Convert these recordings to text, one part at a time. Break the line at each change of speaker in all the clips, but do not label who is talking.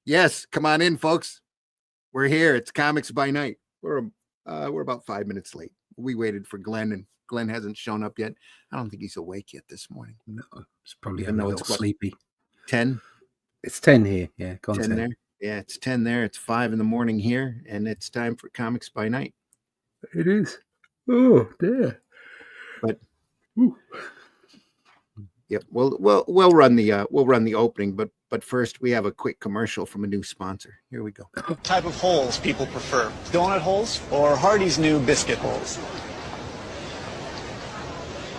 Yes, come on in, folks. We're here. It's Comics by Night. We're about 5 minutes late. We waited for Glenn, and Glenn hasn't shown up yet. I don't think he's awake yet this morning.
No, it's probably a little sleepy.
10?
It's 10 here. Yeah,
10 there. Yeah, it's 10 there. It's 5 in the morning here, and it's time for Comics by Night.
It is. Oh, dear.
But yep, we'll run the opening, but first we have a quick commercial from a new sponsor. Here we go.
What type of holes people prefer? Donut holes or Hardy's new biscuit holes?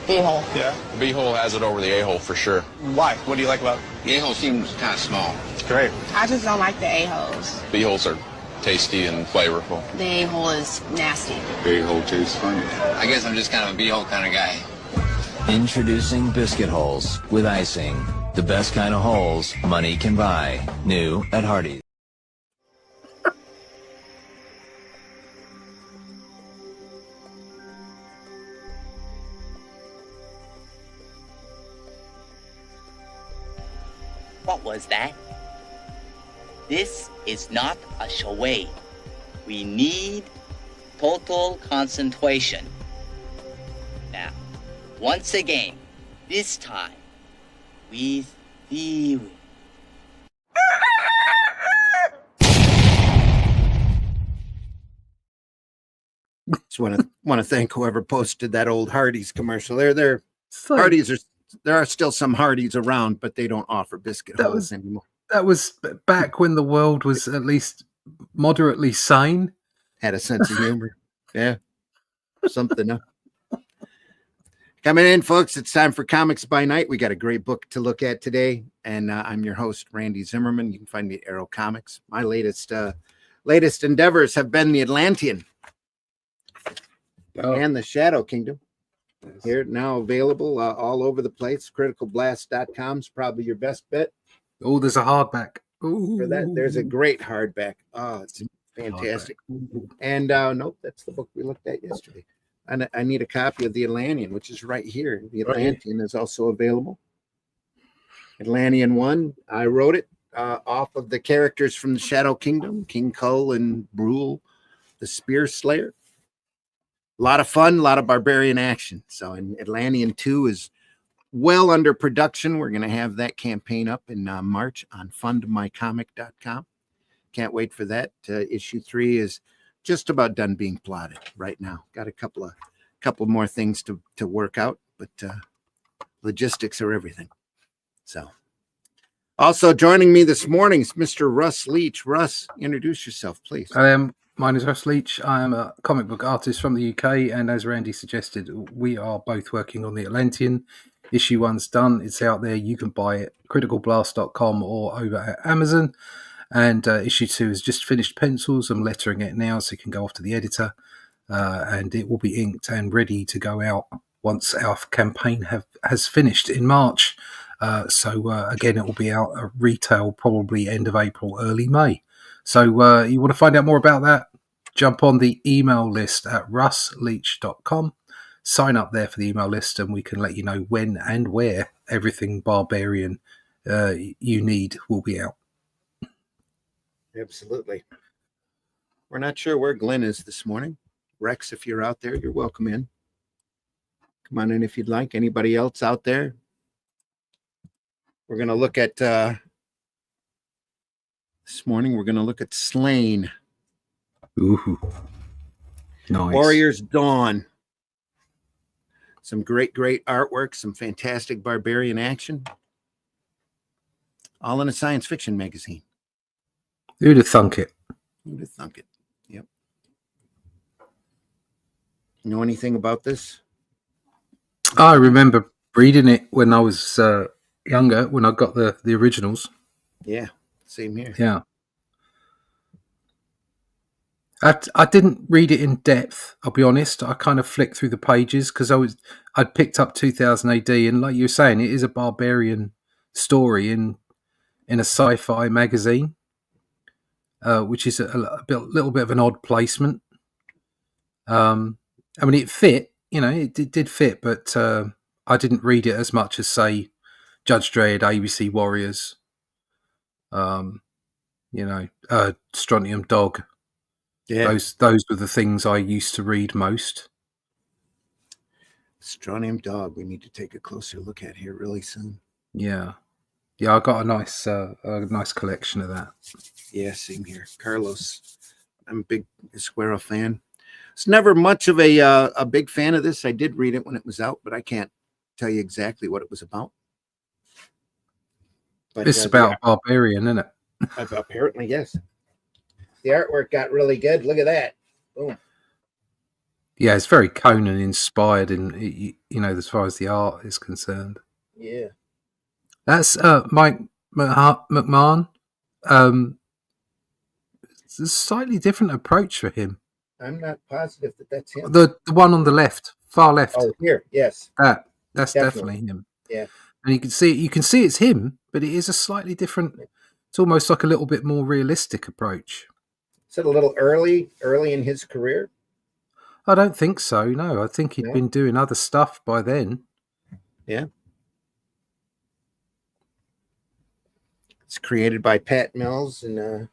B-hole.
Yeah.
B-hole has it over the A-hole for sure.
Why? What do you like about it?
The A-hole seems kind of small.
It's great.
I just don't like the A-holes.
B-holes are tasty and flavorful.
The A-hole is nasty.
A-hole tastes funny. I guess I'm just kind of a B-hole kind of guy.
Introducing biscuit holes with icing. The best kind of holes money can buy. New at Hardee's.
What was that? This is not a charade. We need total concentration. Now, once again, this time, with theory.
Just want to thank whoever posted that old Hardee's commercial. Hardee's there are still some Hardee's around, but they don't offer biscuit holes anymore.
That was back when the world was at least moderately sane.
Had a sense of humor. Yeah. Something. Coming in, folks, it's time for Comics by Night. We got a great book to look at today, and I'm your host, Randy Zimmerman. You can find me at Arrow Comics. My latest endeavors have been the Atlantean and the Shadow Kingdom. Here now available all over the place. Criticalblast.com is probably your best bet.
Oh, there's a hardback. Ooh.
For that, there's a great hardback. Oh, it's fantastic. And nope, that's the book we looked at yesterday. And I need a copy of the Atlantean, which is right here. The Atlantean is also available. Atlantean 1, I wrote it off of the characters from the Shadow Kingdom, King Kull and Brule, the Spear Slayer. A lot of fun, a lot of barbarian action. So, and Atlantean 2 is well under production. We're going to have that campaign up in March on fundmycomic.com. Can't wait for that. Issue 3 is just about done being plotted right now. Got a couple more things to work out, but logistics are everything. So, also joining me this morning is Mr. Russ Leach. Russ, introduce yourself, please.
My name is Russ Leach. I am a comic book artist from the UK, and as Randy suggested, we are both working on the Atlantean. Issue 1's done. It's out there. You can buy it criticalblast.com or over at Amazon. And issue 2 has just finished pencils. I'm lettering it now so it can go off to the editor. And it will be inked and ready to go out once our campaign has finished in March. So again, it will be out at retail probably end of April, early May. So you want to find out more about that? Jump on the email list at russleach.com. Sign up there for the email list, and we can let you know when and where everything Barbarian you need will be out.
Absolutely. We're not sure where Glenn is this morning. Rex, if you're out there, you're welcome in. Come on in if you'd like. Anybody else out there? We're going to look at this morning. We're going to look at SLAINE.
Ooh, nice.
Warriors Dawn. Some great artwork, some fantastic barbarian action. All in a science fiction magazine.
Who'd have thunk it?
Who'd have thunk it? Yep. Know anything about this?
I remember reading it when I was younger, when I got the originals.
Yeah, same here.
Yeah. I didn't read it in depth, I'll be honest. I kind of flicked through the pages because I'd picked up 2000 AD, and like you were saying, it is a barbarian story in a sci-fi magazine, which is a little bit of an odd placement. I mean, it fit, it did fit, but I didn't read it as much as, say, Judge Dredd, ABC Warriors, Strontium Dog.
Yeah.
Those were the things I used to read most.
Strontium Dog. We need to take a closer look at here really soon.
Yeah. Yeah, I got a nice collection of that.
Yeah, same here. Carlos. I'm a big Esquero fan. It's never much of a big fan of this. I did read it when it was out, but I can't tell you exactly what it was about. But
It's about Barbarian, isn't it?
Apparently, yes. The artwork got really good. Look at that. Boom.
Yeah, it's very Conan inspired in, as far as the art is concerned.
Yeah.
That's Mike McMahon. It's a slightly different approach for him.
I'm not positive that that's him.
The one on the left, far left.
Oh, here, yes.
That's definitely him.
Yeah.
And you can see it's him, but it is a slightly different. It's almost like a little bit more realistic approach.
Is it a little early in his career?
I don't think so. No, I think he'd been doing other stuff by then.
Yeah. It's created by Pat Mills and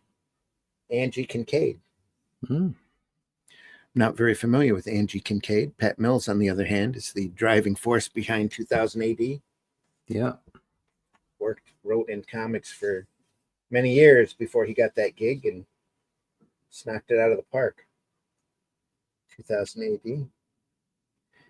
Angie Kincaid.
Mm.
Not very familiar with Angie Kincaid. Pat Mills, on the other hand, is the driving force behind 2000 AD.
Yeah.
Wrote in comics for many years before he got that gig and knocked it out of the park. 2000 AD.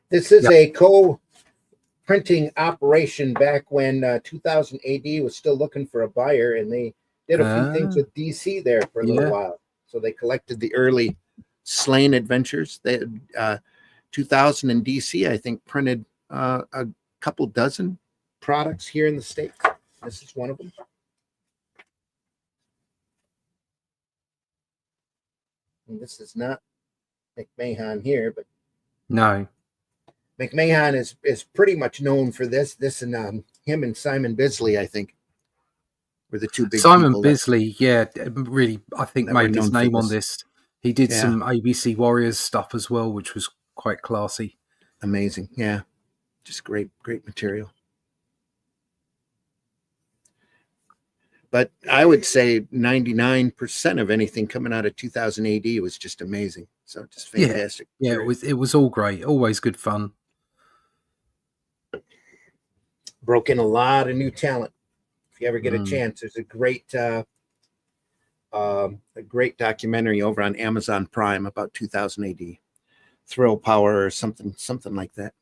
This is a co-printing operation back when 2000 AD was still looking for a buyer, and they did a few things with DC there for a little while. So they collected the early SLAINE adventures. They 2000 and DC, I think, printed a couple dozen products here in the States. This is one of them. And this is not McMahon here, but
no,
McMahon is pretty much known for this. This and him and Simon Bisley, I think, were the two big.
Simon Bisley, really, I think made his name on this. He did some ABC Warriors stuff as well, which was quite classy.
Amazing, yeah, just great material. But I would say 99% of anything coming out of 2000 AD was just amazing. So just fantastic.
Yeah, it was all great. Always good fun.
Broke in a lot of new talent. If you ever get a chance, there's a great documentary over on Amazon Prime about 2000 AD, Thrill Power or something like that.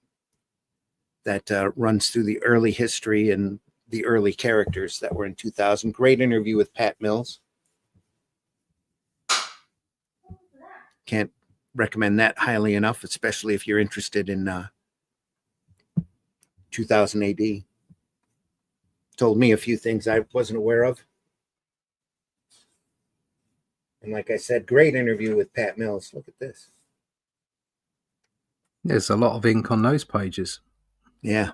That runs through the early history and the early characters that were in 2000. Great interview with Pat Mills. Can't recommend that highly enough, especially if you're interested in 2000 AD. Told me a few things I wasn't aware of. And like I said, great interview with Pat Mills. Look at this.
There's a lot of ink on those pages.
Yeah.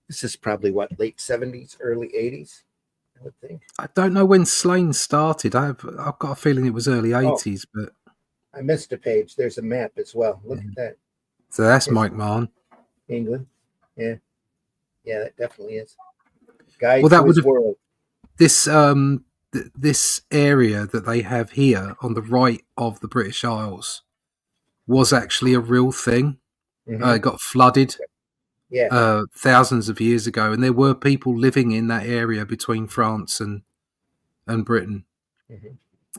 This is probably late 70s, early 80s, I would think.
I don't know when SLAINE started. I've got a feeling it was early 80s, but
I missed a page. There's a map as well. Look at that.
So that's Mike Mahon.
England. Yeah. Yeah, that definitely is. Guide
well, that
to
would
his
have
world.
This area that they have here on the right of the British Isles was actually a real thing.
Mm-hmm.
It got flooded.
Yeah.
Thousands of years ago, and there were people living in that area between France and Britain,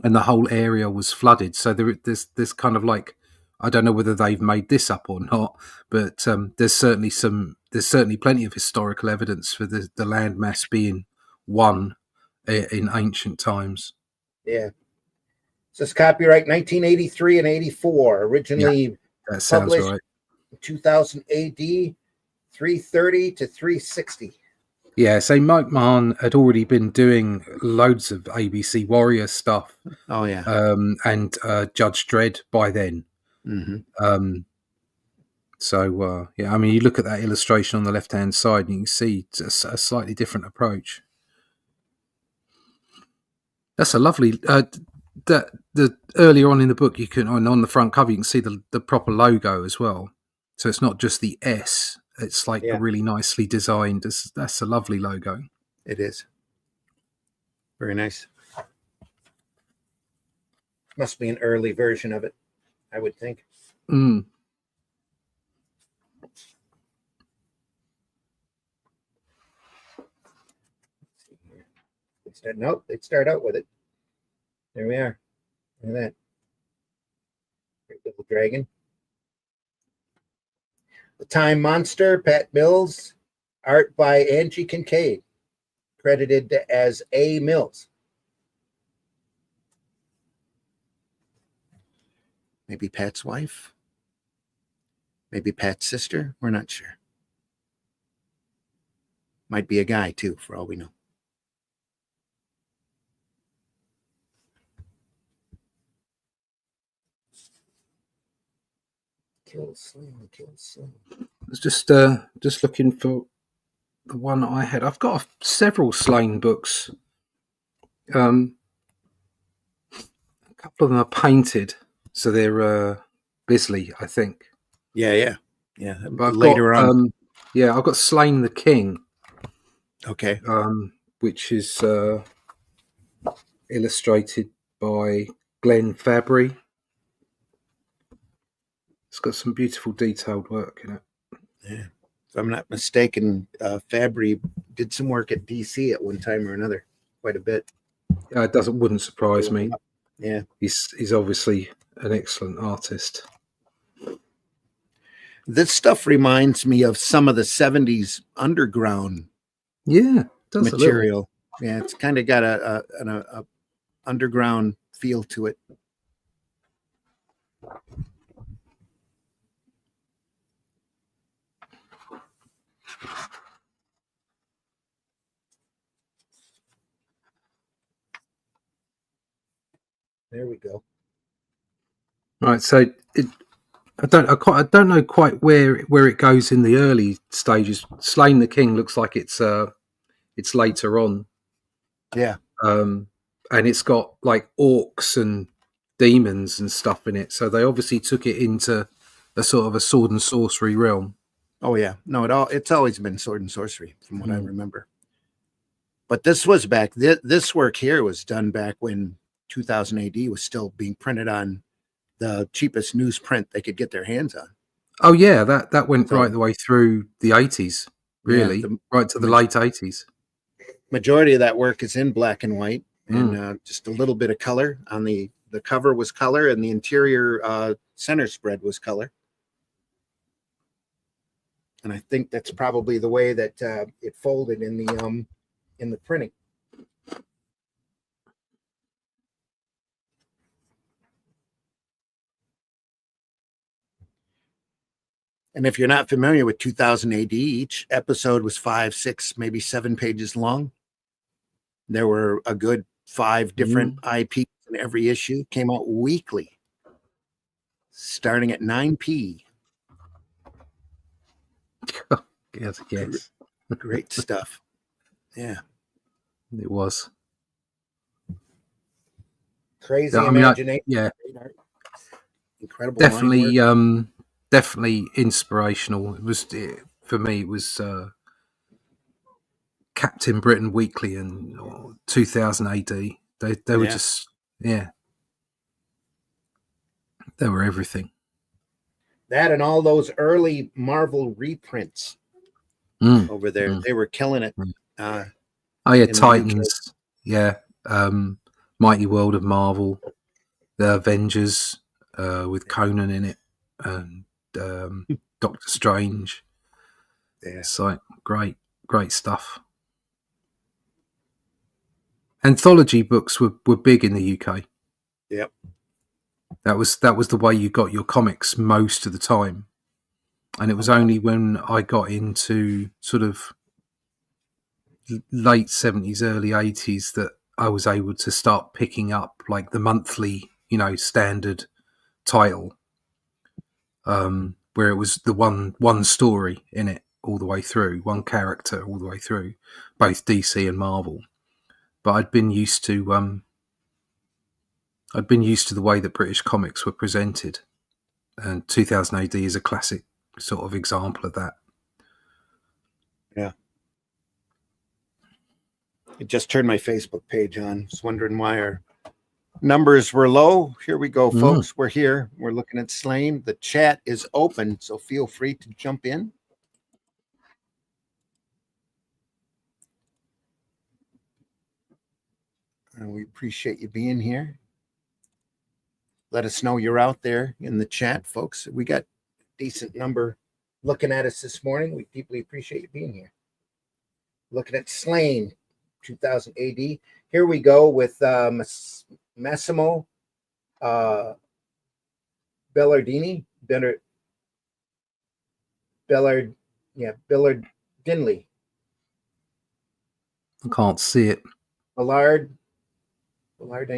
and the whole area was flooded. So there's kind of like, I don't know whether they've made this up or not, but there's certainly plenty of historical evidence for the landmass being one in ancient times.
Yeah. So it's copyright 1983 and 84. Originally
that sounds
published
right.
2000 AD. 330 to 360.
Yeah, so Mike Mahon had already been doing loads of ABC Warrior stuff.
Oh yeah,
and Judge Dredd by then.
Mm-hmm.
So I mean, you look at that illustration on the left-hand side, and you can see a slightly different approach. That's a lovely. The earlier on in the book, you can on the front cover, you can see the proper logo as well. So it's not just the S. It's like a really nicely designed. That's a lovely logo.
It is. Very nice. Must be an early version of it, I would think.
Mm.
Nope, they start out with it. There we are. Look at that. Great little dragon. The Time Monster, Pat Mills, art by Angie Kincaid, credited as A. Mills. Maybe Pat's wife? Maybe Pat's sister? We're not sure. Might be a guy, too, for all we know. Kill Slain, kill Slain.
I was just looking for the one I had. I've got several SLAINE books. A couple of them are painted, so they're Bisley, I think.
Yeah.
But
Later on.
I've got SLAINE the King.
Okay.
Which is illustrated by Glenn Fabry. It's got some beautiful detailed work in it.
Yeah. If I'm not mistaken, Fabry did some work at DC at one time or another, quite a bit.
It wouldn't surprise me.
Yeah.
He's obviously an excellent artist.
This stuff reminds me of some of the 70s underground
Material.
Yeah, it's kind of got a underground feel to it. There we go.
Right, so I don't know quite where it goes in the early stages. SLAINE the King looks like it's later on.
Yeah.
And it's got like orcs and demons and stuff in it. So they obviously took it into a sort of a sword and sorcery realm.
Oh yeah. No, it's always been sword and sorcery from what I remember. But this was back this work here was done back when 2000 AD was still being printed on the cheapest newsprint they could get their hands on.
Oh yeah, that went right the way through the 80s, really, right to the late 80s.
Majority of that work is in black and white, and just a little bit of color on the cover was color, and the interior center spread was color. And I think that's probably the way that it folded in the printing. And if you're not familiar with 2000 AD, each episode was 5, 6, maybe 7 pages long. There were a good 5 different IPs in every issue. Came out weekly, starting at 9p.
Yes.
Great stuff. Yeah.
It was.
Crazy imagination. Incredible.
Definitely inspirational. It was for me. It was Captain Britain Weekly and 2000 AD. They were just they were everything.
That and all those early Marvel reprints over there, they were killing it.
Titans, Mighty World of Marvel, the Avengers with Conan in it, and Doctor Strange.
Yeah,
it's like great stuff. Anthology books were big in the UK.
Yep.
That was the way you got your comics most of the time. And it was only when I got into sort of late 70s, early 80s that I was able to start picking up like the monthly, standard title, where it was the one story in it all the way through, one character all the way through, both DC and Marvel. But I'd been used to the way that British comics were presented, and 2000 AD is a classic sort of example of that.
Yeah. I just turned my Facebook page on. I was wondering why our numbers were low. Here we go, folks. We're here. We're looking at SLAINE. The chat is open, so feel free to jump in. And we appreciate you being here. Let us know you're out there in the chat, folks. We got a decent number looking at us this morning. We deeply appreciate you being here. Looking at SLAINE, 2000 AD. Here we go with Massimo Bellardini. Billardinelli.
I can't see it.
Ballardini.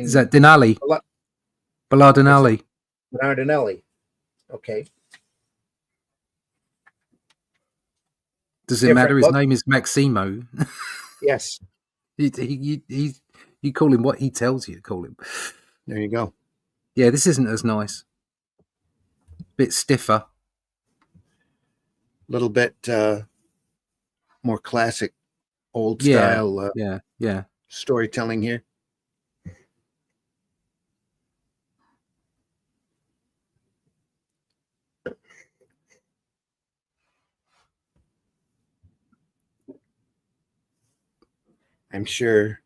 Is that Denali? Ballardinelli.
Ballardinelli. Okay.
Does it matter? His name is Maximo.
Yes.
You call him what he tells you to call him.
There you go.
Yeah, this isn't as nice. Bit stiffer.
A little bit more classic, old style storytelling here. I'm sure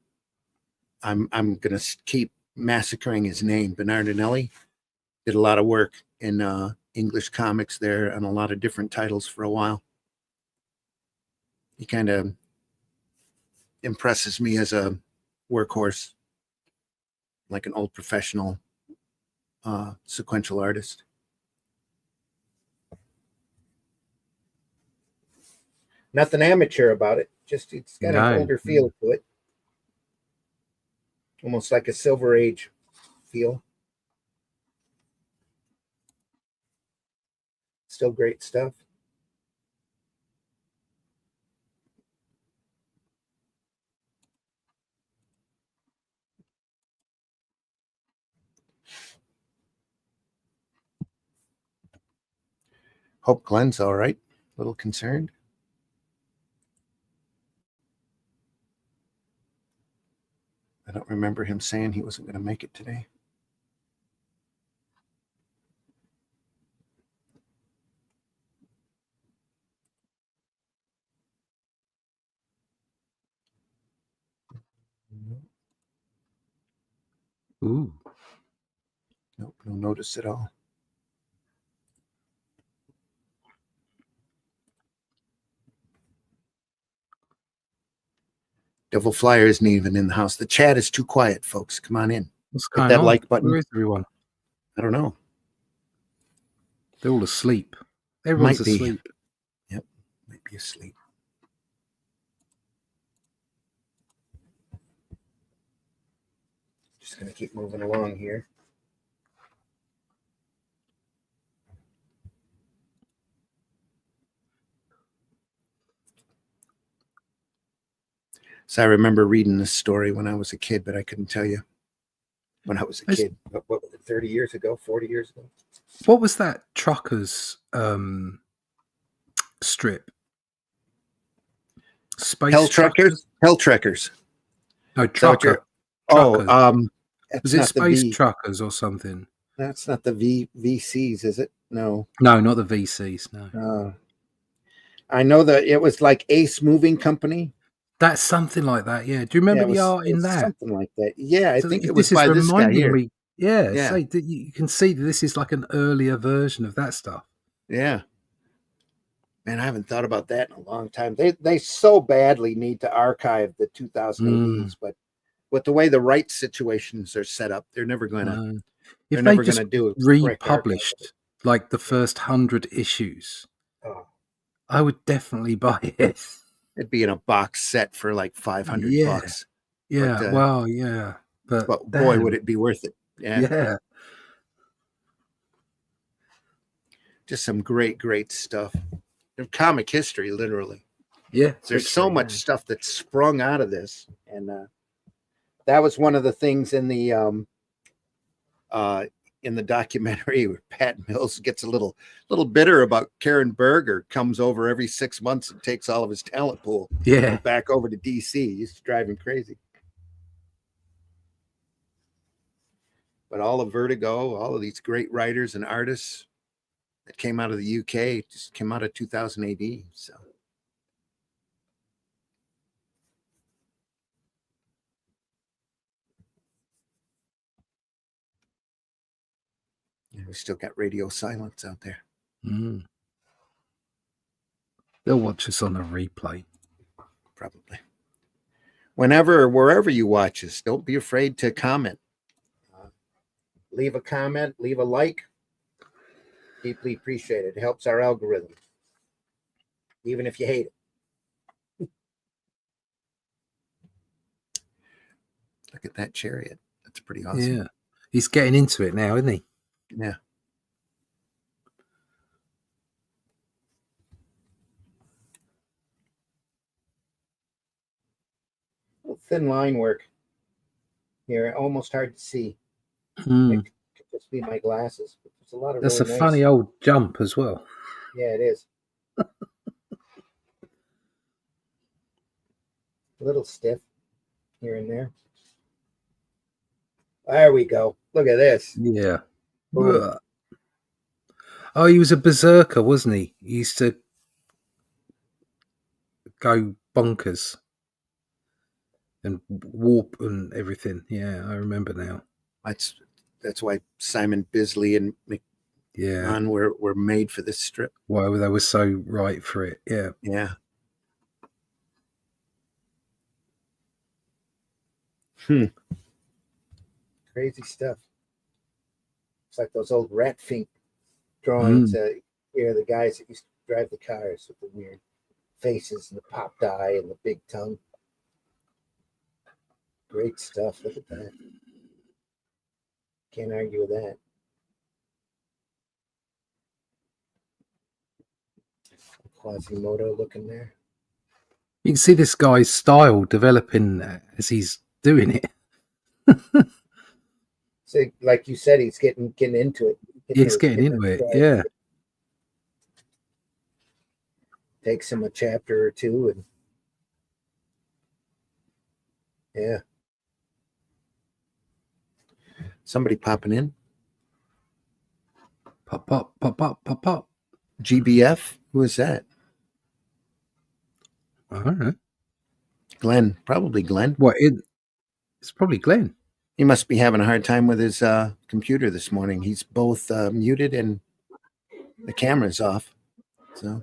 I'm going to keep massacring his name. Bernardinelli did a lot of work in English comics there and a lot of different titles for a while. He kind of impresses me as a workhorse, like an old professional sequential artist. Nothing amateur about it. Just it's got an older feel to it. Almost like a Silver Age feel. Still great stuff. Hope Glenn's all right. A little concerned. I don't remember him saying he wasn't going to make it today.
Ooh.
Nope, no notice at all. Devil Flyer isn't even in the house. The chat is too quiet, folks. Come on in.
What's
Hit
going
that
on?
like button.
Where is everyone?
I don't know.
They're all asleep. Everyone's
Might be.
asleep.
Yep, might be asleep. Just going to keep moving along here. So I remember reading this story when I was a kid, but I couldn't tell you when I was a kid. What was it, 30 years ago, 40 years ago?
What was that Truckers strip? Space
Hell Truckers? Hell Trekkers.
No, Trucker.
Oh,
was it Space Truckers or something?
That's not the VCs, is it? No.
No, not the VCs, no.
I know that it was like Ace Moving Company.
That's something like that, yeah. Do you remember the art in that?
Something like that. Yeah, I think it was by this guy here.
Yeah. So you can see that this is like an earlier version of that stuff.
Yeah. Man, I haven't thought about that in a long time. They so badly need to archive the 2000 ADs, but with the way the rights situations are set up, they're never going to.
If they just republished like the first 100 issues, I would definitely buy it.
It'd be in a box set for like $500 bucks.
Yeah, well, yeah. But
boy, would it be worth it.
Yeah.
Just some great stuff. Comic history, literally.
Yeah.
There's so much stuff that's sprung out of this. And that was one of the things in the in the documentary where Pat Mills gets a little bitter about Karen Berger, comes over every 6 months and takes all of his talent pool back over to DC. He's driving crazy. But all of Vertigo, all of these great writers and artists that came out of the UK just came out of 2000 AD. So we still got radio silence out there.
They'll watch us on a replay.
Probably. Whenever or wherever you watch us, don't be afraid to comment. Leave a comment, leave a like. Deeply appreciate it. It helps our algorithm, even if you hate it. Look at that chariot. That's pretty awesome.
Yeah. He's getting into it now, isn't he?
Yeah. Thin line work here, almost hard to see. It could just be my glasses, but there's a lot of.
That's
really
a
nice...
funny old jump as well.
Yeah, it is. A little stiff here and there. There we go. Look at this.
Yeah. Oh, he was a berserker, wasn't he? He used to go bonkers and warp and everything. Yeah, I remember now.
That's why Simon Bisley and McMahon were made for this strip.
Why they were so right for it. Yeah.
Yeah. Crazy stuff. It's like those old Rat Fink drawings. The guys that used to drive the cars with the weird faces and the popped eye and the big tongue. Great stuff. Look at that. Can't argue with that. Quasimodo looking there.
You can see this guy's style developing as he's doing it.
So, like you said, he's getting into it.
He's getting into it, yeah.
Takes him a chapter or two, and yeah. Somebody popping in.
Pop, pop, pop, pop, pop, pop.
GBF? Who is that?
I don't know.
Glenn. Probably Glenn.
What? It's probably Glenn.
He must be having a hard time with his computer this morning. He's both muted and the camera's off. So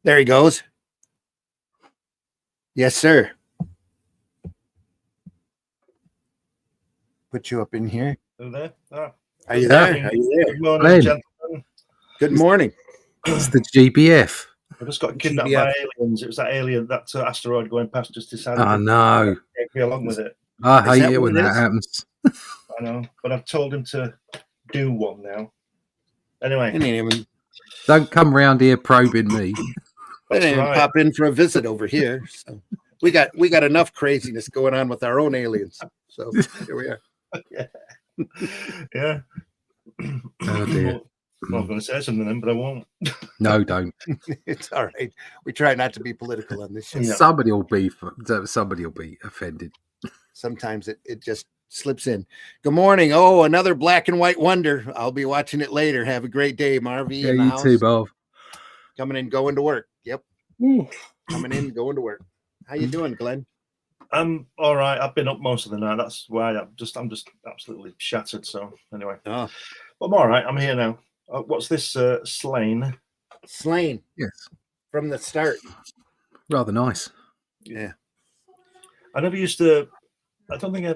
there he goes. Yes, sir. Put you up in here.
There? Oh.
Are you there? Are you there?
Good morning, gentlemen.
Good morning.
It's the GBF.
I just got kidnapped by aliens. It was that alien, that asteroid going past, just decided
to
take me along with it.
I hate it when that happens.
I know, but I've told him to do one now. Anyway.
Don't come round here probing me.
They didn't even pop in for a visit over here. So we got enough craziness going on with our own aliens. So here we are.
Yeah.
Oh dear.
Well, I'm going to say something then, but I won't.
No, don't.
It's all right. We try not to be political on this show.
Yeah. Somebody will be offended.
Sometimes it just slips in. Good morning. Oh, another black and white wonder. I'll be watching it later. Have a great day, Marvy.
Yeah, you too, Bob.
Coming in, going to work. Yep.
Ooh.
Coming in, going to work. How you doing, Glenn?
I'm all right. I've been up most of the night. That's why I'm just absolutely shattered. So anyway, but I'm all right. I'm here now. What's this? SLAINE.
SLAINE.
Yes.
From the start.
Rather nice.
Yeah.
I never used to. I don't think I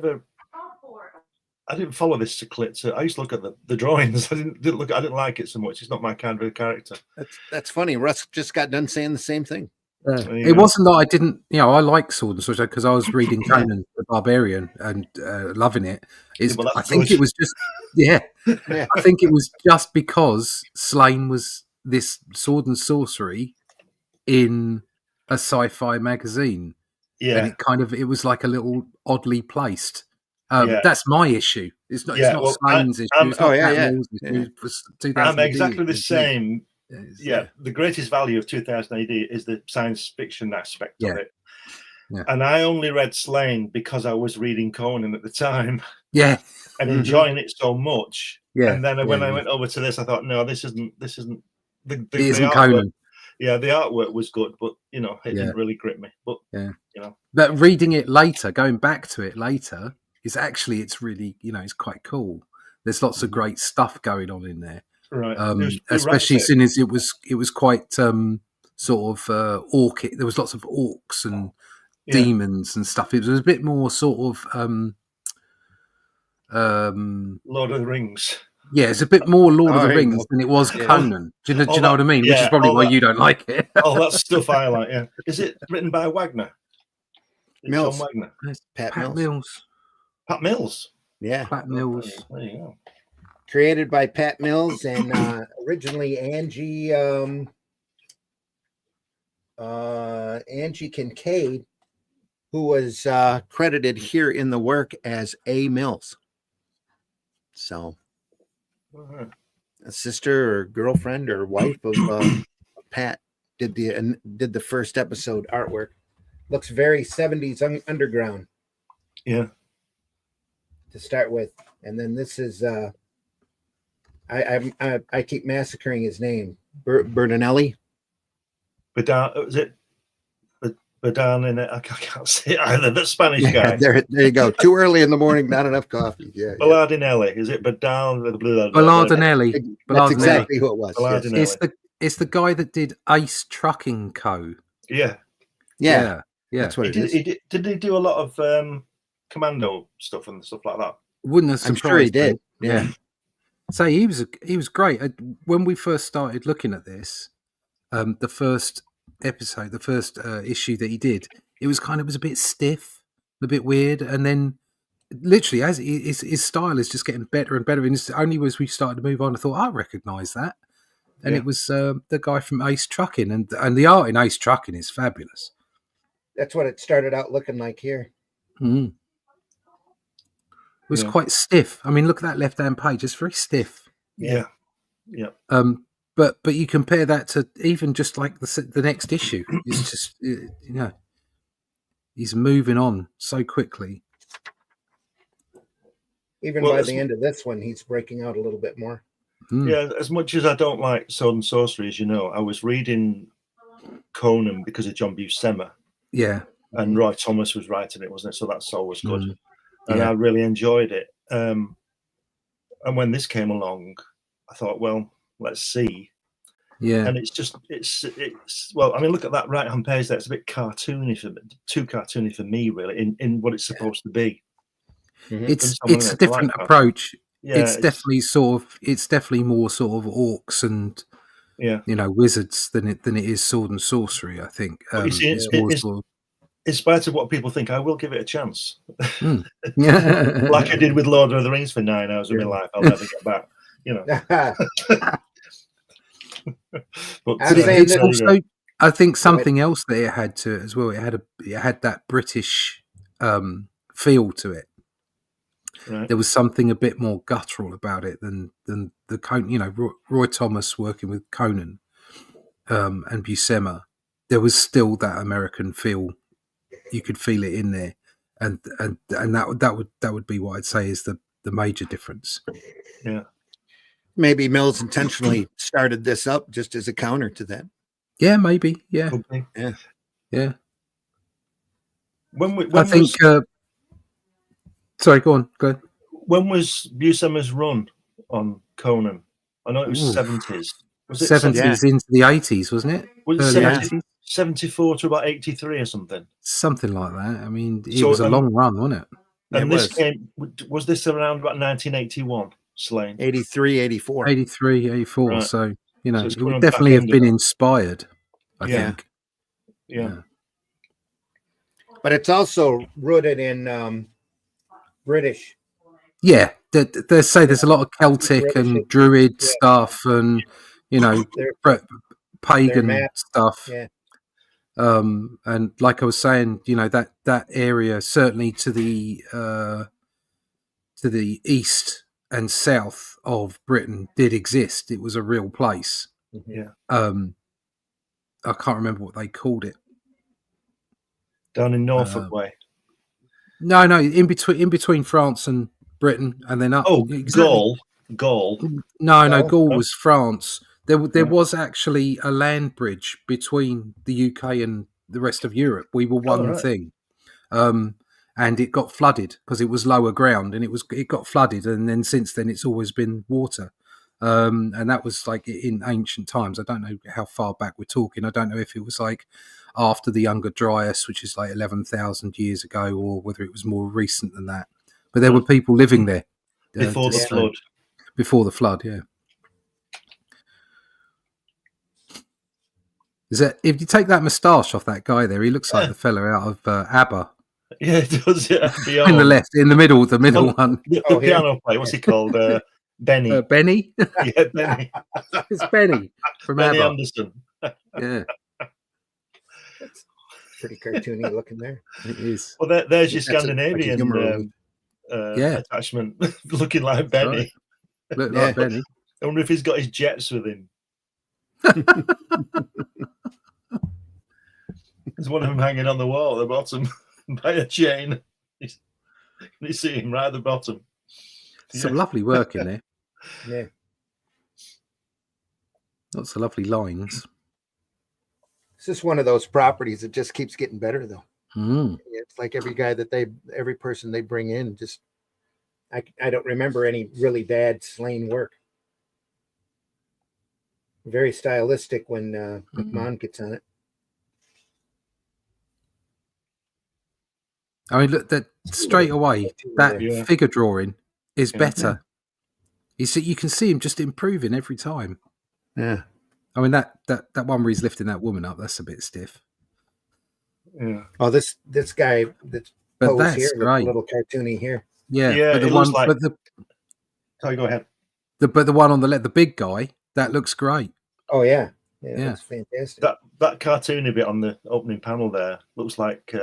didn't follow this clip. I used to look at the drawings. I didn't like it so much. It's not my kind of character.
That's funny. Russ just got done saying the same thing.
It wasn't that I didn't, I like Sword and Sorcery because I was reading Conan the Barbarian and loving it. I think it was just, I think it was just because SLAINE was this Sword and Sorcery in a sci-fi magazine.
Yeah.
And it was like a little oddly placed. That's my issue. It's not.
Yeah,
It's not
well,
SLAINE's issue.
I'm-
It's not
oh, yeah,
Pat
yeah.
Mills' issue.
Yeah.
For 2000
I'm exactly
AD.
the same.
It's,
Yeah, the greatest value of 2000 AD is the science fiction aspect of
Yeah.
it.
Yeah.
And I only read SLAINE because I was reading Conan at the time
yeah,
and
Mhm.
enjoying it so much.
yeah.
And then when
yeah,
I
yeah.
went over to this, I thought, no, this isn't the
It isn't
artwork.
Conan.
Yeah, the artwork was good, but it
Yeah.
didn't really grip me. But
But reading it later, going back to it later, is actually it's really it's quite cool. There's lots of great stuff going on in there.
right,
Especially since it was quite sort of orcic. There was lots of orcs and demons and stuff. It was a bit more sort of
Lord of the Rings.
yeah, it's a bit more Lord of the
There you
Rings
go.
than it was
Yeah.
Conan. Do you know
All
what I mean? Which is
yeah,
probably
all
why
that-
you don't like it.
Oh, that stuff I like. Yeah, is it written by Wagner?
Mills.
John Wagner.
Pat
Pat
Mills.
Mills.
Pat Mills.
Yeah.
Pat Mills.
There you go.
Created by Pat Mills and originally Angie Kincaid, who was credited here in the work as A. Mills. So a sister or girlfriend or wife of Pat did the first episode artwork. Looks very 70s underground.
Yeah.
To start with, and then this is I keep massacring his name. Bertinelli.
Badan, is it Badan in it? I can't say it either. The Spanish guy.
There you go. Too early in the morning, not enough coffee. Yeah.
Ballardinelli. Is it Badan?
Ballardinelli.
That's exactly who it was. Yes.
Ballardinelli.
It's the guy that did Ace Trucking Co.
Yeah.
Yeah.
Yeah.
That's what
He
it is.
did he do a lot of commando stuff and stuff like that?
Wouldn't have
I'm
surprised
sure he
me.
did. Yeah.
So he was great. When we first started looking at this, the first episode, the first issue that he did, it was a bit stiff, a bit weird, and then literally as his style is just getting better and better. And it's only as we started to move on, I thought I recognise that, and it was the guy from Ace Trucking, and the art in Ace Trucking is fabulous.
That's what it started out looking like here.
Mm. It was quite stiff. I mean, look at that left-hand page; it's very stiff.
Yeah.
But you compare that to even just like the next issue. It's just he's moving on so quickly.
Even by the end of this one, he's breaking out a little bit more.
Mm.
Yeah, as much as I don't like sword and sorcery, as you know, I was reading Conan because of John Buscema.
Yeah.
And Roy Thomas was writing it, wasn't it? So that's always good.
Mm.
And
Yeah.
I really enjoyed it. And when this came along, I thought, well, let's see.
Yeah.
And it's well, I mean, look at that right hand page there. It's a bit cartoony too cartoony for me, really, in what it's supposed to be.
Mhm.
It's a different approach.
Yeah,
it's definitely more sort of orcs and wizards than it is sword and sorcery. I think
you see,
it's more sort of,
in spite of what people think, I will give it a chance.
yeah.
Like I did with Lord of the Rings for 9 hours of my life. I'll never get back. But
it's also, I think, something else that it had to it as well. It had that British feel to it.
Right.
There was something a bit more guttural about it than the Conan. Roy Thomas working with Conan and Buscema. There was still that American feel. You could feel it in there, and that would be what I'd say is the major difference.
Yeah.
Maybe Mills intentionally started this up just as a counter to that.
Yeah, maybe. Yeah.
Okay.
Yeah.
When
I think. Sorry, go on. Go ahead.
When was Buscema's run on Conan? I know it was 70s. Was it
70s into the 80s, wasn't it?
Was it
Early
70, 74 to about 83 or something?
Something like that. I mean, it
So,
was a long run, wasn't it?
And
It
this
was.
was this around about 1981, SLAINE?
83, 84.
83, 84.
Right.
So,
So it's
it
coming
would
on the back
definitely have
end of
been
that.
inspired, I
Yeah.
think.
Yeah.
But it's also rooted in British.
Yeah, they say there's a lot of Celtic and
British,
Druid
yeah.
stuff and,
Their
pagan
maps,
stuff.
yeah.
And like I was saying, that area, certainly to the to the east and south of Britain did exist. It was a real place.
Yeah.
I can't remember what they called it.
Down in Norfolk way.
No, in between France and Britain, and then up.
Oh,
exactly.
Gaul.
No, Gaul was France. There was actually a land bridge between the UK and the rest of Europe. We were one thing, and it got flooded because it was lower ground, and it got flooded, and then since then it's always been water. And that was like in ancient times. I don't know how far back we're talking. I don't know if it was like after the Younger Dryas, which is like 11,000 years ago, or whether it was more recent than that. But there were people living there
before the flood.
Before the flood, yeah. Is that if you take that moustache off that guy there, he looks like the fella out of ABBA.
Yeah, it does. Yeah,
in the middle one.
The piano player. What's he called? Benny.
Benny?
Yeah, Benny.
It's Benny from
Benny
ABBA.
Anderson.
Yeah.
That's pretty cartoony looking there.
It is.
Well, there's your Scandinavian attachment, looking like Benny.
Right. Look like Benny.
I wonder if he's got his jets with him. There's one of them hanging on the wall at the bottom by a chain. You see him right at the bottom.
Some lovely work in there.
Yeah.
Lots of lovely lines.
It's just one of those properties that just keeps getting better, though.
Mm.
It's like every person they bring in, just I don't remember any really bad SLAINE work. Very stylistic when McMahon gets on it.
I mean, look, that straight away, that figure drawing is better. You can see him just improving every time.
Yeah.
I mean, that one where he's lifting that woman up, that's a bit stiff.
Yeah.
Oh, this guy that's posed here,
great.
A little cartoony here.
Yeah, but the one,
like... Sorry, go ahead.
But the one on the left, the big guy, that looks great.
Oh yeah, that's fantastic.
That cartoony bit on the opening panel there looks like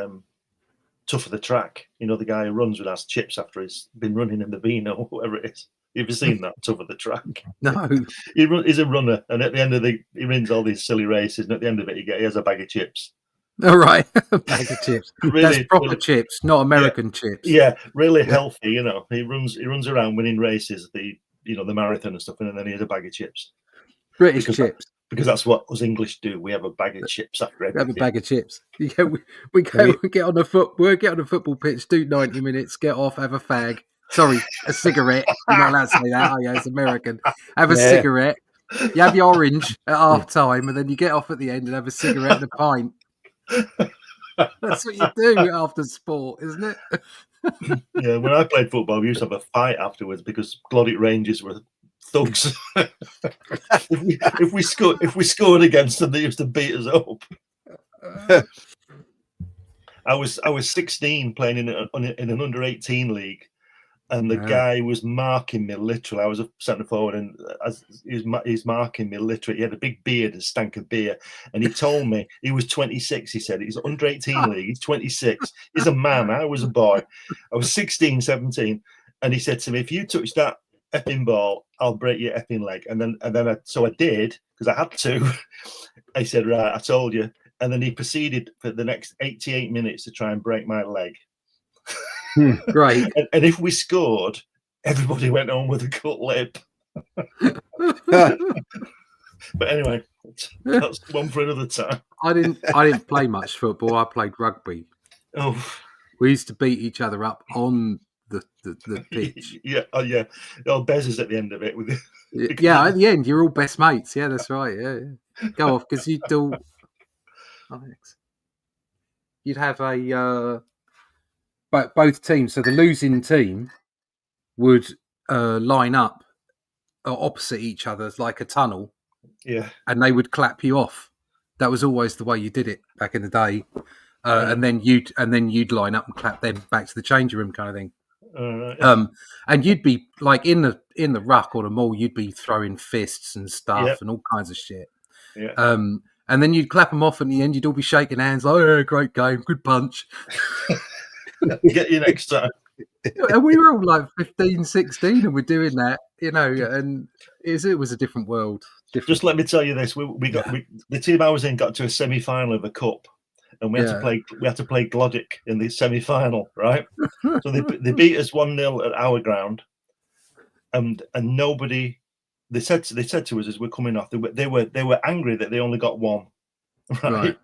Tough of the Track. You know, the guy who runs with us chips after he's been running in the Vino or whatever it is. Have you seen that, Tough of the Track?
No.
He's a runner, and at the end of he wins all these silly races, and at the end of it, he has a bag of chips.
All right, a bag of chips.
Really,
that's proper chips, not American chips.
Yeah, really healthy. You know, he runs around winning races, the marathon and stuff, and then he has a bag of chips.
British chips.
Because that's what us English do. We have a bag of chips after everything.
We have a bag of chips. Yeah, we get on the football pitch, do 90 minutes, get off, have a fag. Sorry, a cigarette. You're not allowed to say that. Oh yeah, it's American. Have a cigarette. You have your orange at half time, and then you get off at the end and have a cigarette and a pint. That's what you do after sport, isn't it?
Yeah, when I played football, we used to have a fight afterwards because Glodic Rangers were thugs. if we scored against them, they used to beat us up. I was 16 playing in an under-18 league, and the guy was marking me literally. I was a centre forward, and he's marking me literally. He had a big beard, a stank of beer, and he told me he was 26. He said he's under-18 league. He's 26. He's a man. I was a boy. I was 16, 17, and he said to me, "If you touch that effing ball, I'll break your effing leg." And then I did because I had to. I said, "Right, I told you." And then he proceeded for the next 88 minutes to try and break my leg.
Right.
And if we scored, everybody went home with a cut lip. But anyway, that's one for another time.
I didn't play much football. I played rugby.
Oh,
we used to beat each other up on the pitch.
Yeah. Oh, yeah. Oh, Bez is at the end of it with it.
Yeah, at the end, you're all best mates. Yeah, that's right. Yeah. Go off because you'd do. You'd have both teams. So the losing team would line up opposite each other like a tunnel.
Yeah,
and they would clap you off. That was always the way you did it back in the day. And then you'd line up and clap them back to the changing room, kind of thing. And you'd be like in the ruck or the mall, you'd be throwing fists and stuff and all kinds of shit.
Yeah.
And then you'd clap them off, and in the end, you'd all be shaking hands like, "Oh, yeah, great game, good punch."
Get you next time.
And we were all like 15, 16 and we're doing that, and it was a different world.
Just let me tell you this: the team I was in got to a semi-final of a cup, and we had to play Glodic in the semi-final, right? So they beat us 1-0 at our ground, and nobody. They said to us as we're coming off, they were angry that they only got one, right?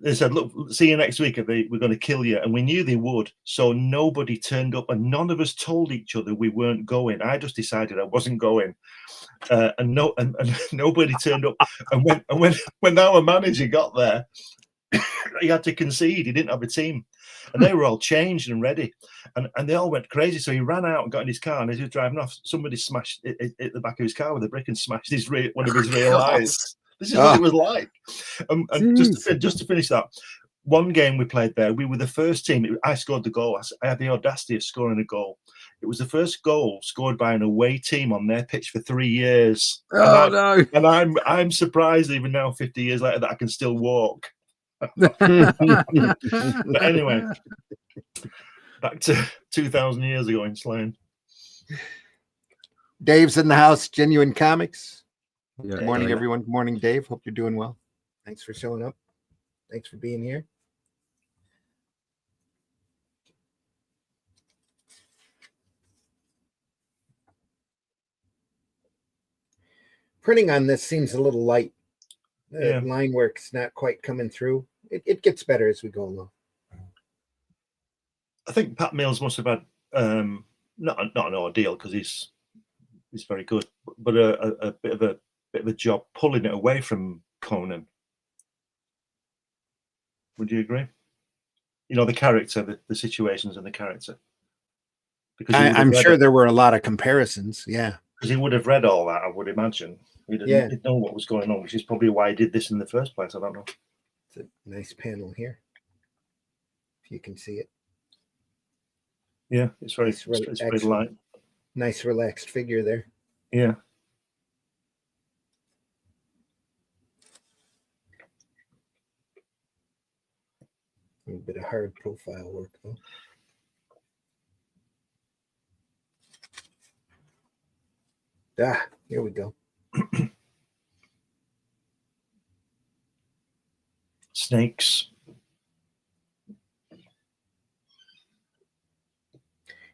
They said, "Look, see you next week. We're going to kill you," and we knew they would. So nobody turned up, and none of us told each other we weren't going. I just decided I wasn't going, and nobody turned up. And when our manager got there, he had to concede. He didn't have a team, and they were all changed and ready, and they all went crazy. So he ran out and got in his car, and as he was driving off, somebody smashed it the back of his car with a brick and smashed one of his rear eyes. This is what it was like. And just to finish that, one game we played there, we were the first team. I scored the goal. I had the audacity of scoring a goal. It was the first goal scored by an away team on their pitch for 3 years.
No!
And I'm surprised even now, 50 years later, that I can still walk. But anyway, back to 2,000 years ago in SLAINE.
Dave's in the house. Genuine Comics.
Yeah,
Good morning, everyone. Good morning, Dave. Hope you're doing well. Thanks for showing up. Thanks for being here. Printing on this seems a little light. Line work's not quite coming through. It gets better as we go along.
I think Pat Mills must have had not an ordeal because he's very good, but a bit of a job pulling it away from Conan. Would you agree? The character, the situations and the character. Because
I'm sure there were a lot of comparisons. Yeah,
because he would have read all that, I would imagine. He'd know what was going on, which is probably why he did this in the first place. I don't know.
It's a nice panel here, if you can see it.
Yeah, it's very light.
Nice relaxed figure there.
Yeah.
A little bit of hard profile work, though. Here we go.
Snakes.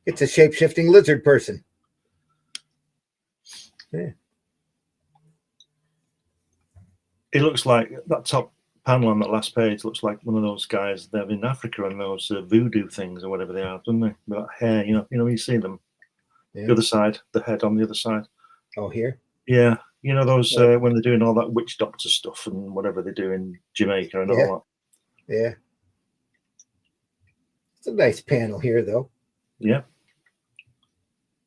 It's a shape-shifting lizard person. Yeah.
It looks like that top panel on that last page looks like one of those guys they have in Africa and those voodoo things or whatever they are, doesn't they? With that hair, you see them. Yeah. The other side, the head on the other side.
Oh, here?
Yeah. Those when they're doing all that witch doctor stuff and whatever they do in Jamaica and all
that. Yeah. It's a nice panel here, though.
Yeah.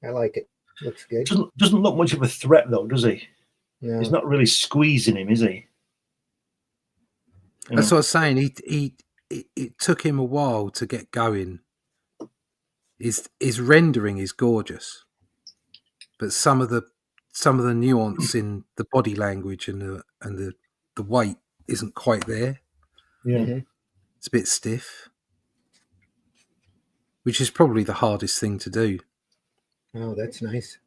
I like it. Looks good.
Doesn't look much of a threat, though, does he?
No.
He's not really squeezing him, is he?
That's what I was saying. It took him a while to get going. His rendering is gorgeous, but some of the nuance in the body language and the weight isn't quite there.
Yeah, mm-hmm.
It's a bit stiff, which is probably the hardest thing to do.
Oh, that's nice.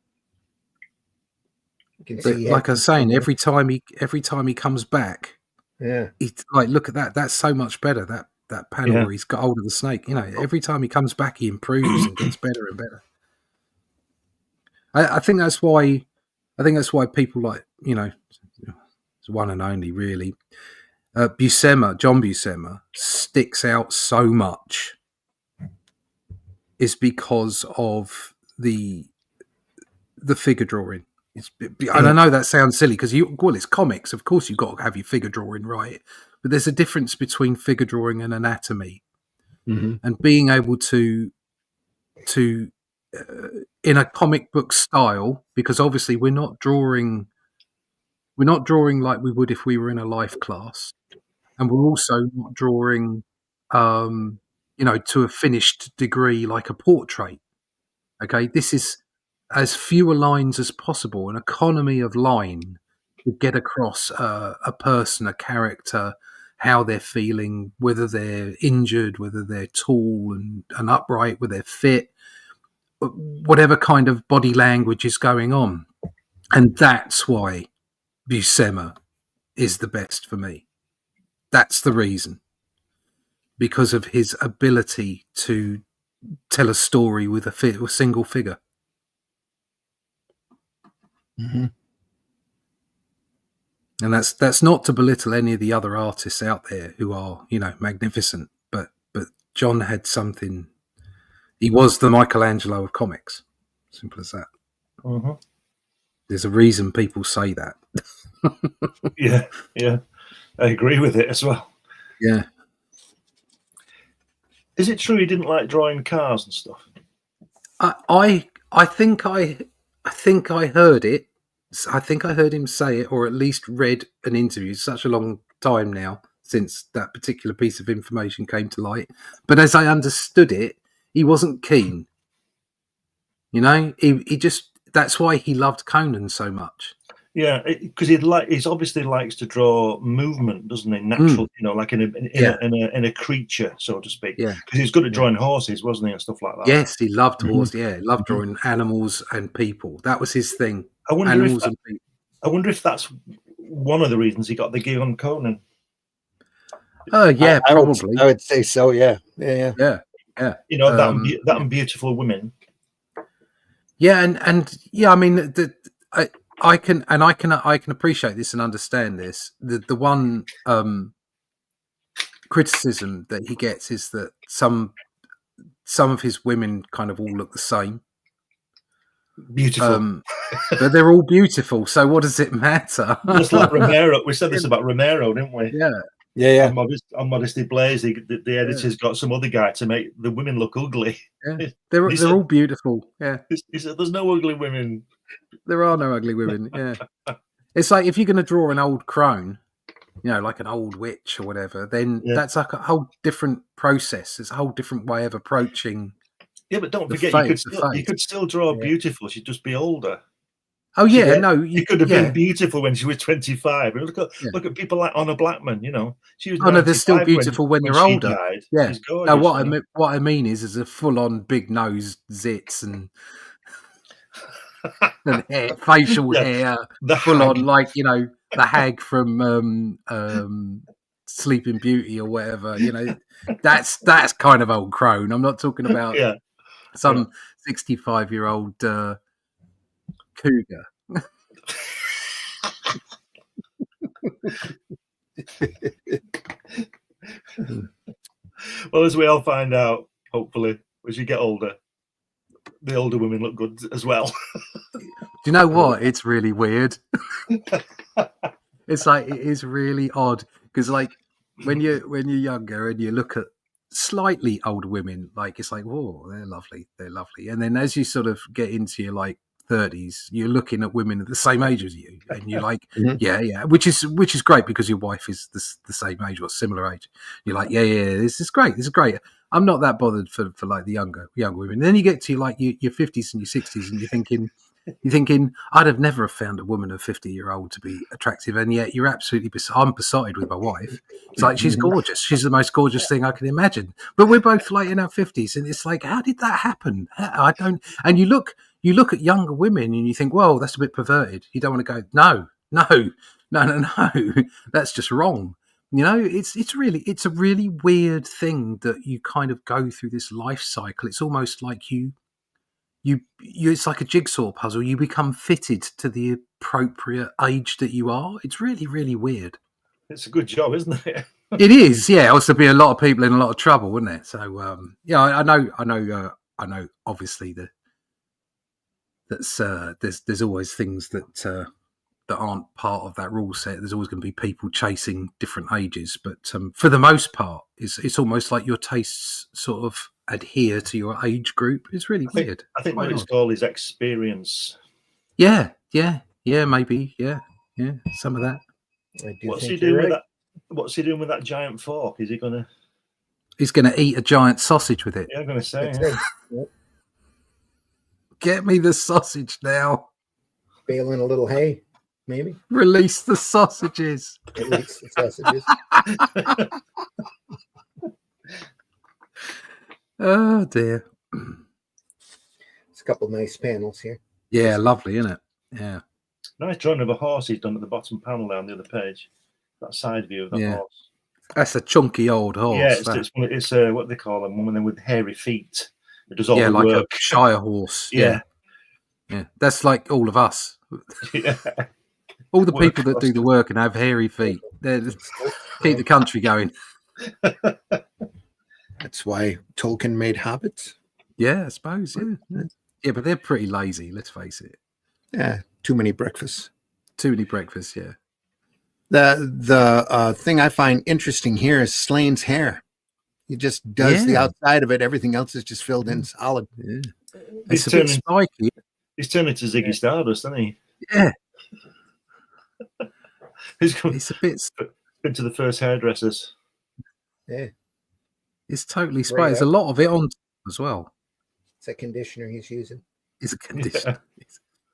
But like I was saying, every time he comes back, it's like, look at that. That's so much better. That panel where he's got hold of the snake. Every time he comes back, he improves and gets better and better. I think that's why people like, it's one and only really. John Buscema sticks out so much is because of the figure drawing. And I know that sounds silly because it's comics. Of course, you've got to have your figure drawing right, but there's a difference between figure drawing and anatomy, and being able to in a comic book style, because obviously we're not drawing like we would if we were in a life class, and we're also not drawing, to a finished degree like a portrait. Okay, this is as fewer lines as possible, an economy of line to get across a person, a character, how they're feeling, whether they're injured, whether they're tall and upright, whether they're fit, whatever kind of body language is going on. And that's why Buscema is the best for me. That's the reason. Because of his ability to tell a story with a single figure.
Mm-hmm.
And that's not to belittle any of the other artists out there who are, magnificent. But John had something. He was the Michelangelo of comics. Simple as that.
Mm-hmm.
There's a reason people say that.
Yeah. I agree with it as well.
Yeah.
Is it true he didn't like drawing cars and stuff?
I think I heard it. I think I heard him say it, or at least read an interview. It's such a long time now since that particular piece of information came to light. But as I understood it, he wasn't keen. He just, that's why he loved Conan so much. Yeah,
because he's obviously likes to draw movement, doesn't he? Natural, like in a creature, so to speak.
Yeah,
because he's good at drawing horses, wasn't he, and stuff like that.
Yes, he loved horses. Yeah, he loved drawing animals and people. That was his thing.
I wonder if that's one of the reasons he got the gig on Conan.
Yeah, probably.
I would say so. Yeah.
That
and Beautiful Women.
Yeah, and yeah, I mean, I can appreciate this and understand this. The one criticism that he gets is that some of his women kind of all look the same.
Beautiful,
but they're all beautiful. So what does it matter?
Just like Romero, we said this about Romero, didn't we?
Yeah.
On Modesty Blaze, the editor's got some other guy to make the women look ugly.
Yeah. They're all beautiful. Yeah,
he said, "There's no ugly women.
There are no ugly women." Yeah, it's like if you're going to draw an old crone, like an old witch or whatever, then that's like a whole different process. It's a whole different way of approaching.
Yeah, but don't forget, you could still draw beautiful. She'd just be older.
Oh yeah,
you could have been beautiful when she was 25. And look at people like Honor Blackman. She was.
Oh no, they're still beautiful when they're older.
Died.
Yeah.
She's gorgeous,
no, what I mean is a full-on big nose, zits, and hair, facial hair, full-on like the hag from Sleeping Beauty or whatever. That's kind of old crone. I'm not talking about some 65-year-old cougar.
Well, as we all find out, hopefully, as you get older, the older women look good as well.
Do you know what? It's really weird. It's like, it is really odd because, like, when you're younger and you look at slightly older women, like, it's like, whoa, they're lovely, and then as you sort of get into your like 30s, you're looking at women at the same age as you, and you're like, yeah, which is great because your wife is the same age or similar age. You're like, yeah, this is great. I'm not that bothered for like the younger women. And then you get to like your 50s and your 60s, and you're thinking, I'd have never found a woman of 50-year-old to be attractive, and yet you're absolutely I'm besotted with my wife. It's like, she's gorgeous. She's the most gorgeous thing I can imagine. But we're both like in our 50s, and it's like, how did that happen? I don't. And you look at younger women and you think, well, that's a bit perverted. You don't want to go, no, that's just wrong. It's a really weird thing that you kind of go through this life cycle. It's almost like you it's like a jigsaw puzzle. You become fitted to the appropriate age that you are. It's really, really weird.
It's a good job, isn't it?
It is, yeah. Also, be a lot of people in a lot of trouble, wouldn't it? So, I know. Obviously, there's always things that aren't part of that rule set. There's always going to be people chasing different ages, but for the most part, it's almost like your tastes sort of adhere to your age group. It's really weird.
I think what it's called is experience.
Yeah, maybe, yeah, some of that.
What's he doing with that? What's he doing with that giant fork? Is he gonna?
He's going to eat a giant sausage with it.
Yeah, I'm going to say. Yeah.
Get me the sausage now.
Baling a little hay. maybe.
Release the sausages.
Release the sausages.
Oh dear.
It's a couple nice panels here.
Yeah, lovely, isn't it? Yeah.
Nice drawing of a horse he's done at the bottom panel there on the other page. That side view of the horse.
That's a chunky old horse.
Yeah, it's what they call them, woman with hairy feet. It does all the
like
work.
a Shire horse.
Yeah.
Yeah. That's like all of us.
Yeah.
All the people that do the work and have hairy feet. They keep the country going.
That's why Tolkien made hobbits.
Yeah, I suppose. Yeah. Yeah, but they're pretty lazy, let's face it.
Yeah, too many breakfasts.
Too many breakfasts, yeah.
The thing I find interesting here is Slaine's hair. He just does the outside of it. Everything else is just filled in solid.
Yeah. It's a bit spiky.
He's turning to Ziggy Stardust, isn't he?
Yeah.
It's a bit been to the first hairdressers.
Yeah.
It's totally spiky. There's a lot of it on as well.
It's a conditioner he's using.
It's a conditioner. Yeah.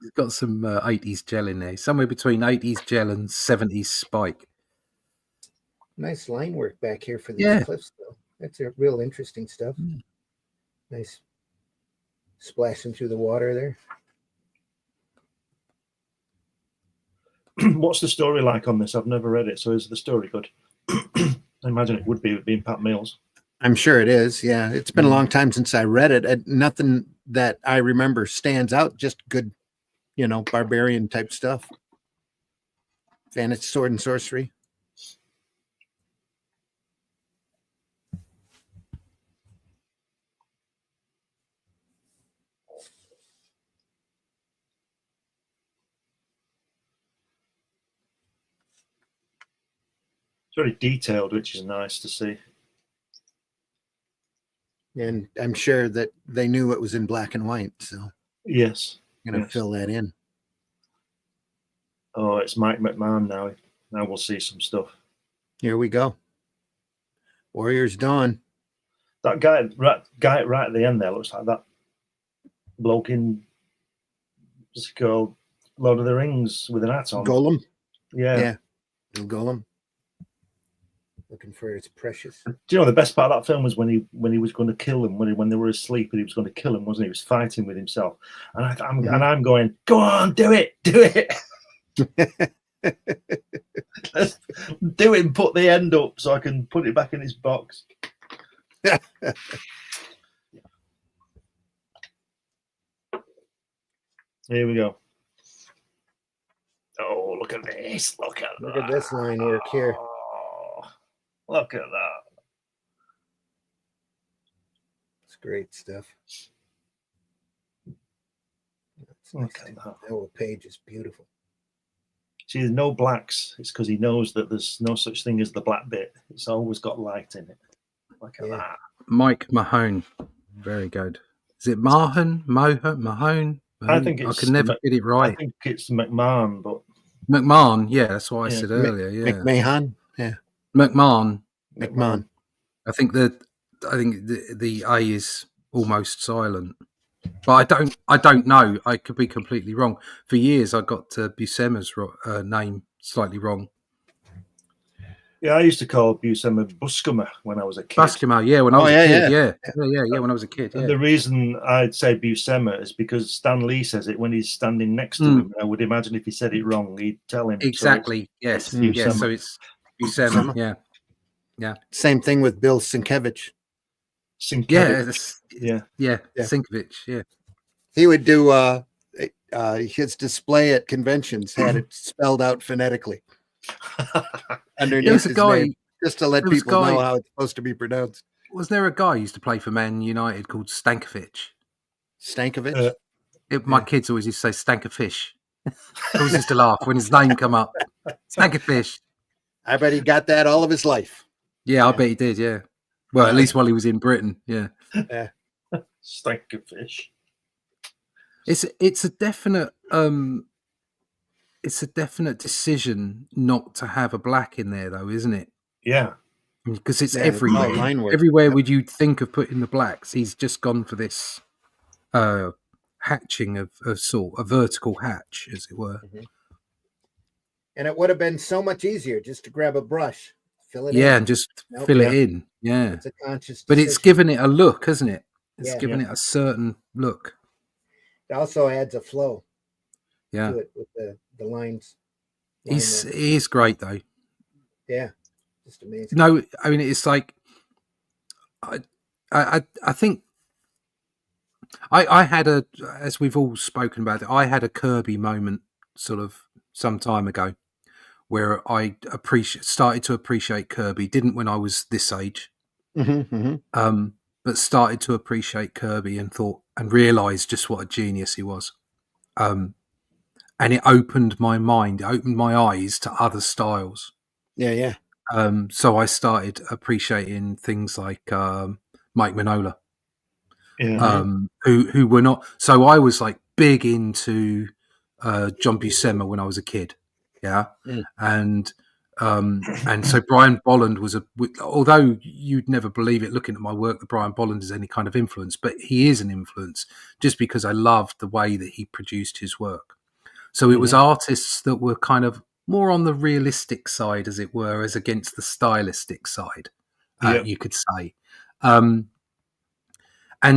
He's got some 80s gel in there. Somewhere between 80s gel and 70s spike.
Nice line work back here for these cliffs, though. That's a real interesting stuff. Nice splashing through the water there.
What's the story like on this? I've never read it, so is the story good? I imagine it would be being Pat Mills.
I'm sure it is. Yeah, it's been a long time since I read it. Nothing that I remember stands out. Just good, barbarian type stuff. Fantasy, sword and sorcery.
It's very detailed, which is nice to see.
And I'm sure that they knew it was in black and white, so
yes,
I'm going to fill that in.
Oh, it's Mike McMahon now. Now we'll see some stuff.
Here we go. Warriors Dawn.
That guy right at the end there looks like that bloke in Lord of the Rings with an hat on.
Golem.
Yeah.
Golem. Looking for its precious.
Do you know the best part of that film was when he was going to kill them when they were asleep and he was going to kill them, wasn't he? He was fighting with himself, and I'm going, go on, do it. Let's do it and put the end up so I can put it back in its box. Here we go. Oh, look at this! Look at
this line work here.
Look at that.
It's great stuff.
Look at that.
The whole page is beautiful.
See, there's no blacks. It's because he knows that there's no such thing as the black bit. It's always got light in it. Look at that.
Mike Mahone. Very good. Is it Mahone? Mahone?
I think it's...
I can never get it right.
I think it's McMahon, but...
McMahon, yeah, that's what I said earlier. Yeah.
McMahon, yeah.
McMahon.
I
think the A is almost silent, but I don't know. I could be completely wrong. For years, I got Buscema's name slightly wrong.
Yeah, I used to call Buscema Buscema when I was a kid.
Buscema, yeah, when I was a kid, yeah, when I was a kid.
And the reason I'd say Buscema is because Stan Lee says it when he's standing next to him. I would imagine if he said it wrong, he'd tell him.
Exactly. Yes. So it's Buscema. Yeah. Yeah.
Same thing with Bill Sienkiewicz.
Yeah, Sienkiewicz, yeah.
He would do his display at conventions had it spelled out phonetically underneath his name, just to let people know how it's supposed to be pronounced.
Was there a guy who used to play for Man United called Stankovic?
Stankovic?
My kids always used to say Stankofish. I always used to laugh when his name come up. Stankofish.
I bet he got that all of his life.
Yeah, I bet he did, yeah. Well, at least while he was in Britain, yeah.
Stankofish.
It's a definite decision not to have a black in there, though, isn't it?
Yeah,
because it's everywhere. Everywhere would you think of putting the blacks? He's just gone for this hatching of sort, a vertical hatch, as it were.
And it would have been so much easier just to grab a brush, fill it in.
Yeah, and just
Nope.
fill it in. Yeah.
It's a conscious
But
decision.
it's given it a look, hasn't it? It's
Yeah.
given it a certain look.
It also adds a flow
Yeah.
to it with the lines.
He is great though.
Yeah. Just amazing.
No, I mean it's like I think I had as we've all spoken about it, I had a Kirby moment sort of some time ago where I started to appreciate Kirby. Didn't when I was this age, but started to appreciate Kirby and realised just what a genius he was. And it opened my mind, it opened my eyes to other styles.
Yeah.
So I started appreciating things like Mike Mignola, who were not. So I was like big into John Buscema when I was a kid, and so Brian Bolland was although you'd never believe it looking at my work that Brian Bolland is any kind of influence, but he is an influence just because I loved the way that he produced his work. So it was artists that were kind of more on the realistic side, as it were, as against the stylistic side, you could say. And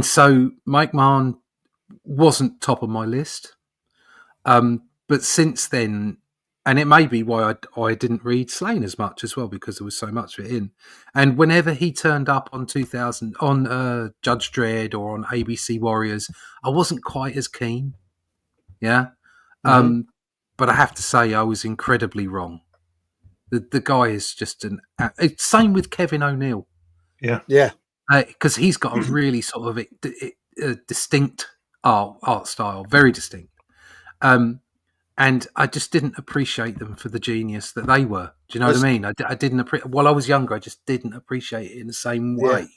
so Mike Mahon wasn't top of my list. But since then, and it may be why I didn't read SLAINE as much as well, because there was so much of it in. And whenever he turned up on Judge Dredd or on ABC Warriors, I wasn't quite as keen. Yeah. But I have to say I was incredibly wrong. The guy is just same with Kevin O'Neill.
Yeah.
Because he's got a really sort of distinct art style, very distinct. And I just didn't appreciate them for the genius that they were. Do you know what I mean? I didn't appreciate. While I was younger, I just didn't appreciate it in the same way.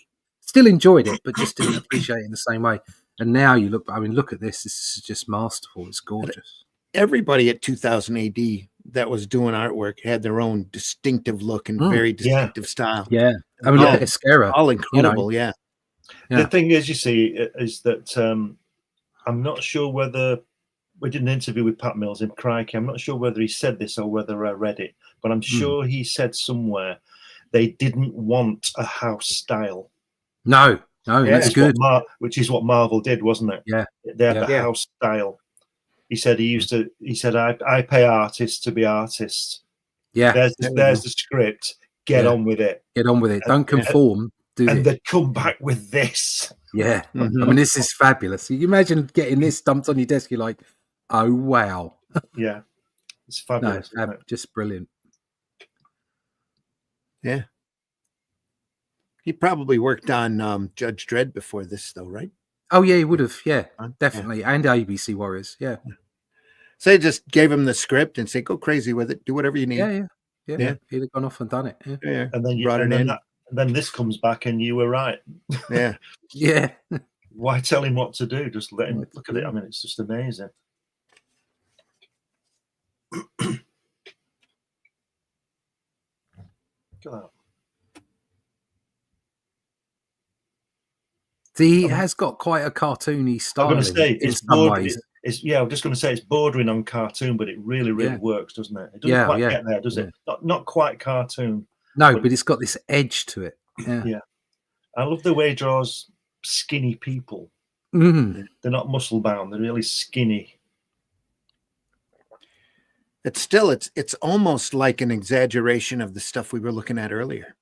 Still enjoyed it, but just didn't appreciate it in the same way. And now you look. I mean, look at this. This is just masterful. It's gorgeous.
Everybody at 2000 AD that was doing artwork had their own distinctive look and very distinctive style.
Yeah. I mean, look at Esquerra.
All incredible, yeah.
The thing is, you see, is that I'm not sure whether we did an interview with Pat Mills in Crikey. I'm not sure whether he said this or whether I read it, but I'm sure he said somewhere they didn't want a house style.
No, that's good.
Which is what Marvel did, wasn't it?
Yeah.
They had the house style. He said he said, I pay artists to be artists. Yeah. There's the script. Get on with it.
Get on with it. Don't conform.
And they come back with this.
Yeah. I mean, this is fabulous. You imagine getting this dumped on your desk. You're like, oh, wow.
Yeah. It's fabulous.
No, just brilliant.
Yeah. He probably worked on Judge Dredd before this, though, right?
Oh, yeah, he would have. Yeah, definitely. Yeah. And ABC Warriors. Yeah.
So they just gave him the script and say, go crazy with it. Do whatever you need.
Yeah. He'd have gone off and done it. Yeah.
And then then this comes back and you were right.
Yeah.
Yeah.
Why tell him what to do? Just let him look at it. I mean, it's just amazing. Look at that.
He has got quite a cartoony style.
I'm going to say it's bordering. I'm just going to say it's bordering on cartoon, but it really works, doesn't it? It doesn't quite get there, does it? Not quite cartoon.
No, but it's got this edge to it. Yeah.
I love the way he draws skinny people.
Mm.
They're not muscle bound. They're really skinny.
It's still it's almost like an exaggeration of the stuff we were looking at earlier.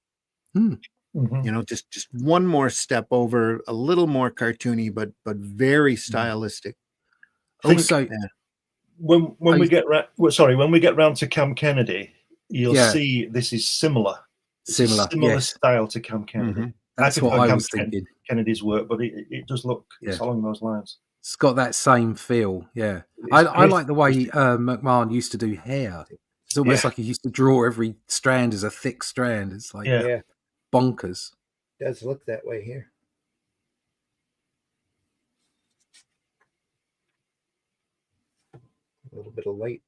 You know, just one more step over, a little more cartoony, but very stylistic.
Also,
when we get round to Cam Kennedy, you'll see this is similar style to Cam Kennedy.
That's what I was thinking.
Kennedy's work, but it does look it's along those lines.
It's got that same feel. Yeah, I like the way McMahon used to do hair. It's almost like he used to draw every strand as a thick strand. It's like bonkers.
It does look that way here. A little bit of light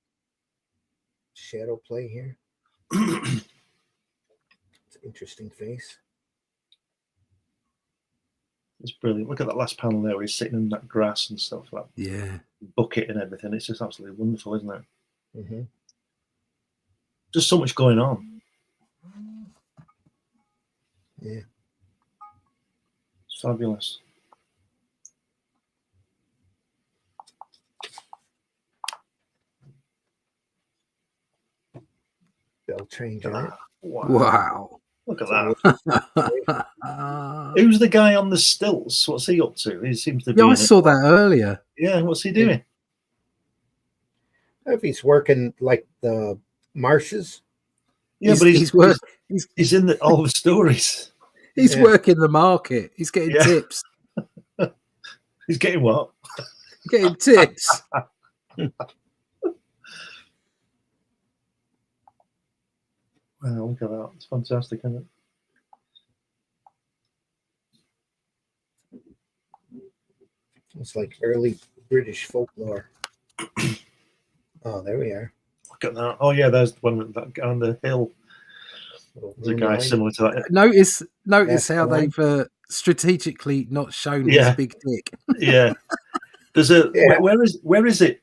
shadow play here. It's an interesting face.
It's brilliant. Look at that last panel there where he's sitting in that grass and stuff, like bucket and everything. It's just absolutely wonderful, isn't it? Just so much going on.
Yeah.
It's fabulous.
Bell train giant.
Wow.
Look at that. Who's the guy on the stilts? What's he up to? He seems to be.
Yeah, I saw that earlier.
Yeah, what's he doing?
If he's working like the marshes.
Yeah, but he's in all the stories.
He's working the market. He's getting tips.
He's getting what?
Getting tips.
Wow, look at that. It's fantastic, isn't it?
It's like early British folklore. Oh, there we are.
Look at that. Oh, yeah, there's one that on the hill. There's a guy similar to that.
Notice how they've strategically not shown his big dick.
Yeah. There's a where is it,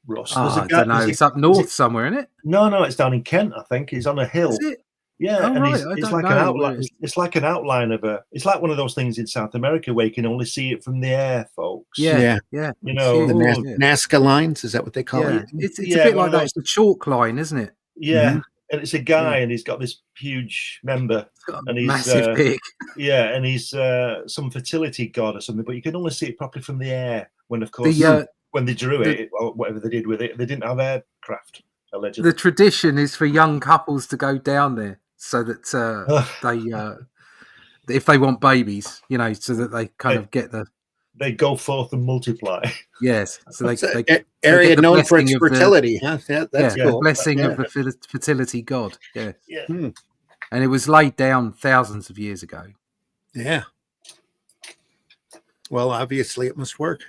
Ross? There's a guy,
I don't know. It's up north somewhere, isn't it?
No, it's down in Kent, I think. He's on a hill.
Is it?
Yeah,
and
it's like an outline. It's like an outline of it's like one of those things in South America where you can only see it from the air, folks.
Yeah.
You know,
the Nazca lines, is that what they call it?
It's a bit like that. It's the chalk line, isn't it?
Yeah. Mm-hmm. And it's a guy, and he's got this huge member, and he's
massive pig.
Yeah, and he's some fertility god or something, but you can only see it properly from the air. When, of course, when they drew it, or whatever they did with it, they didn't have aircraft. Allegedly,
the tradition is for young couples to go down there so that they, if they want babies, you know, so that they kind of get the.
They go forth and multiply.
Yes, so they
area known for its fertility. That's cool.
The blessing of the fertility god. Yeah. And it was laid down thousands of years ago.
Yeah. Well, obviously, it must work.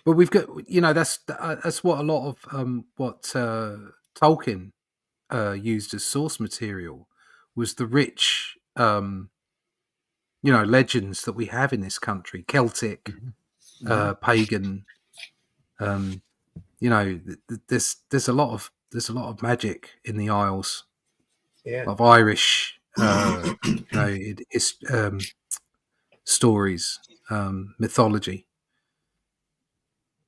But we've got, you know, that's what a lot of what Tolkien used as source material was the rich. You know, legends that we have in this country, Celtic, pagan. You know, there's a lot of magic in the Isles.
Yeah.
Of Irish, stories, mythology.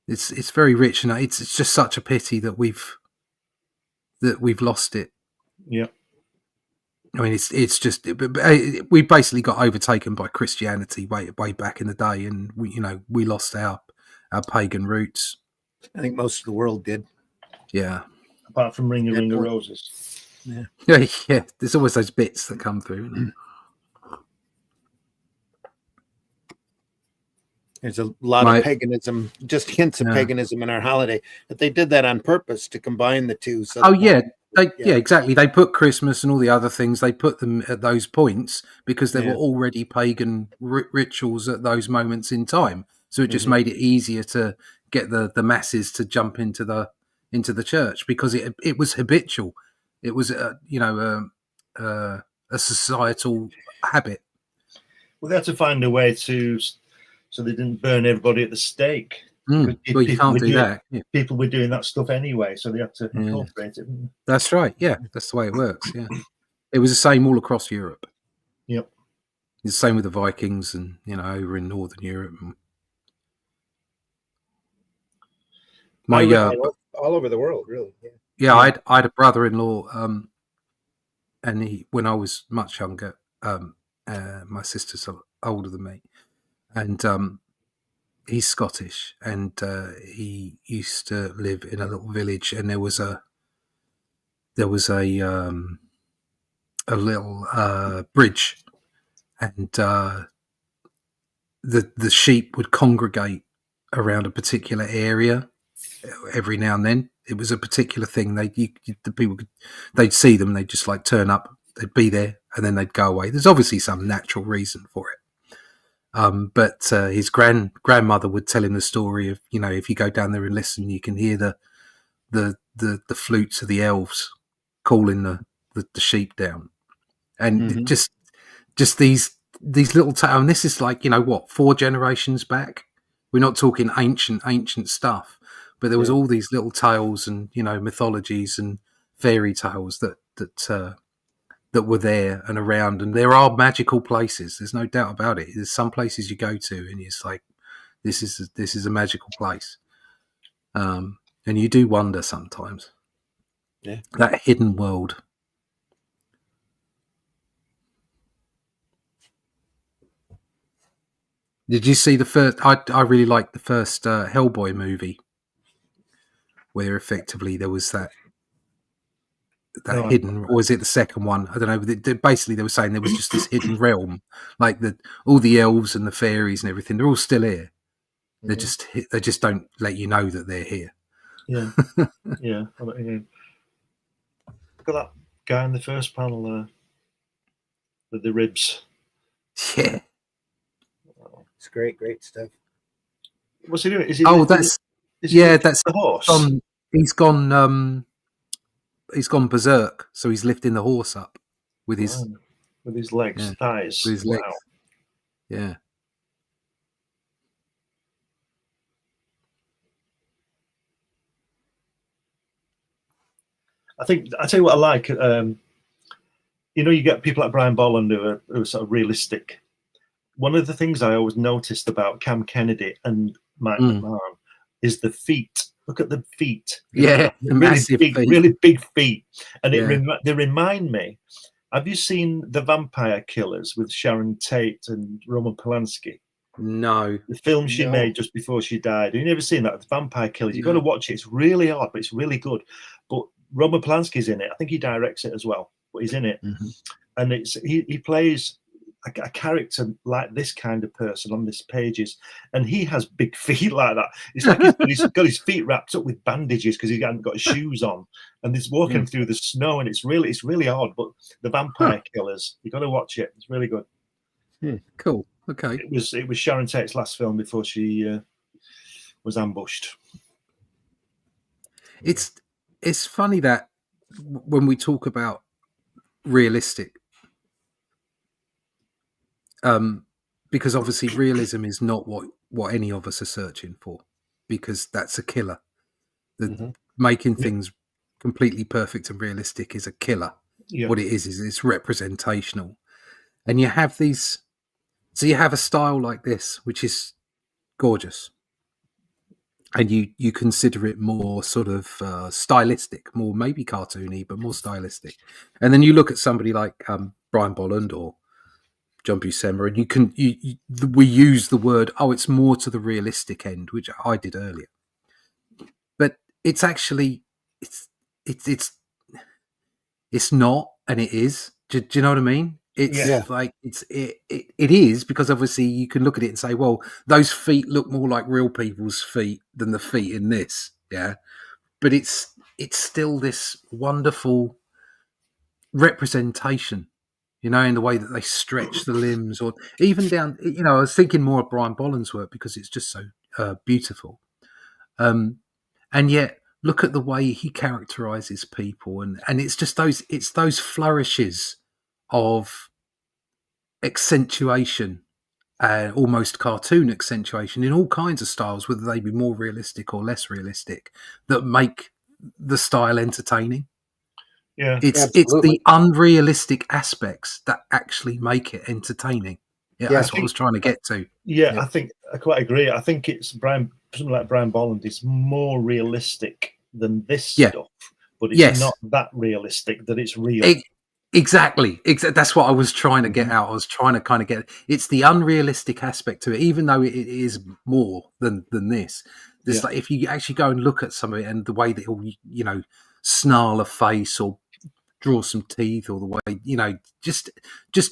It's very rich, and it's just such a pity that we've lost it.
Yeah.
I mean, it's just we basically got overtaken by Christianity way back in the day, and we lost our pagan roots.
I think most of the world did.
Yeah,
apart from Ring of Roses.
Yeah.
Yeah. There's always those bits that come through. Isn't there?
There's a lot of paganism, just hints of paganism in our holiday. But they did that on purpose to combine the two. So
exactly. They put Christmas and all the other things. They put them at those points because there were already pagan rituals at those moments in time. So it just made it easier to get the masses to jump into the church because it was habitual. It was a societal habit.
Well, they had to find a way so they didn't burn everybody at the stake.
Well, you can't do that. Yeah.
People were doing that stuff anyway, so they had to incorporate it.
That's right. Yeah, that's the way it works. Yeah, it was the same all across Europe.
Yep,
it's the same with the Vikings, and over in Northern Europe.
All over the world, really.
Yeah, I had a brother-in-law, and when I was much younger, my sister's older than me, and he's Scottish, and he used to live in a little village, and there was a little bridge, and the sheep would congregate around a particular area every now and then. It was a particular thing. They'd see them, they'd just like turn up, they'd be there, and then they'd go away. There's obviously some natural reason for it. But his grandmother would tell him the story of, if you go down there and listen, you can hear the flutes of the elves calling the sheep down, and just these little and this is like 4 generations back. We're not talking ancient stuff, but there was all these little tales and mythologies and fairy tales that were there and around, and there are magical places. There's no doubt about it. There's some places you go to, and it's like this is a magical place, and you do wonder sometimes.
Yeah,
that hidden world. Did you see the first? I really liked the first Hellboy movie, where effectively there was that hidden, or was it the second one? I don't know. Basically, they were saying there was just this hidden realm, like all the elves and the fairies and everything. They're all still here. They just don't let you know that they're here.
Yeah, yeah. Look at that guy in the first panel with the ribs.
Yeah,
it's great stuff.
What's he doing?
That's
the horse.
He's gone berserk, so he's lifting the horse up with his
legs, thighs.
With his legs. Yeah.
I tell you what I like. You get people like Brian Bolland who are sort of realistic. One of the things I always noticed about Cam Kennedy and Mike McMahon is the feet. Look at the feet.
Yeah, the massive feet.
Really big feet. And they remind me. Have you seen The Vampire Killers with Sharon Tate and Roman Polanski?
No.
The film she made just before she died. Have you never seen that? The Vampire Killers. You've got to watch it. It's really odd, but it's really good. But Roman Polanski's in it. I think he directs it as well, but he's in it. Mm-hmm. And he plays a character like this kind of person on these pages, and he has big feet like that. It's like he's got his feet wrapped up with bandages because he hasn't got his shoes on, and he's walking through the snow, and it's really odd. But The Vampire Killers, you got to watch it. It's really good.
Cool. Okay.
It was Sharon Tate's last film before she was ambushed.
It's funny that when we talk about realistic, because obviously realism is not what any of us are searching for, because that's a killer. Making things completely perfect and realistic is a killer. Yeah. What it is it's representational, and you have these. So you have a style like this, which is gorgeous, and you consider it more sort of stylistic, more maybe cartoony, but more stylistic. And then you look at somebody like Brian Bolland or John Buscema, and we use the word, it's more to the realistic end, which I did earlier. But it's actually it's not, and it is. Do you know what I mean? It's like it is, because obviously you can look at it and say, well, those feet look more like real people's feet than the feet in this, but it's still this wonderful representation, in the way that they stretch the limbs, or even down. I was thinking more of Brian Bolland's work because it's just so beautiful, and yet look at the way he characterizes people, and it's just those flourishes of accentuation, almost cartoon accentuation in all kinds of styles, whether they be more realistic or less realistic, that make the style entertaining.
Yeah,
it's the unrealistic aspects that actually make it entertaining. That's what I was trying to get to.
I think I quite agree. I think it's something like Brian Bolland is more realistic than this stuff, but it's not that realistic that it's real.
Exactly. That's what I was trying to get out. I was trying to kind of get. It's the unrealistic aspect to it, even though it is more than this. There's like, if you actually go and look at some of it, and the way that he'll, snarl a face or draw some teeth, or the way, just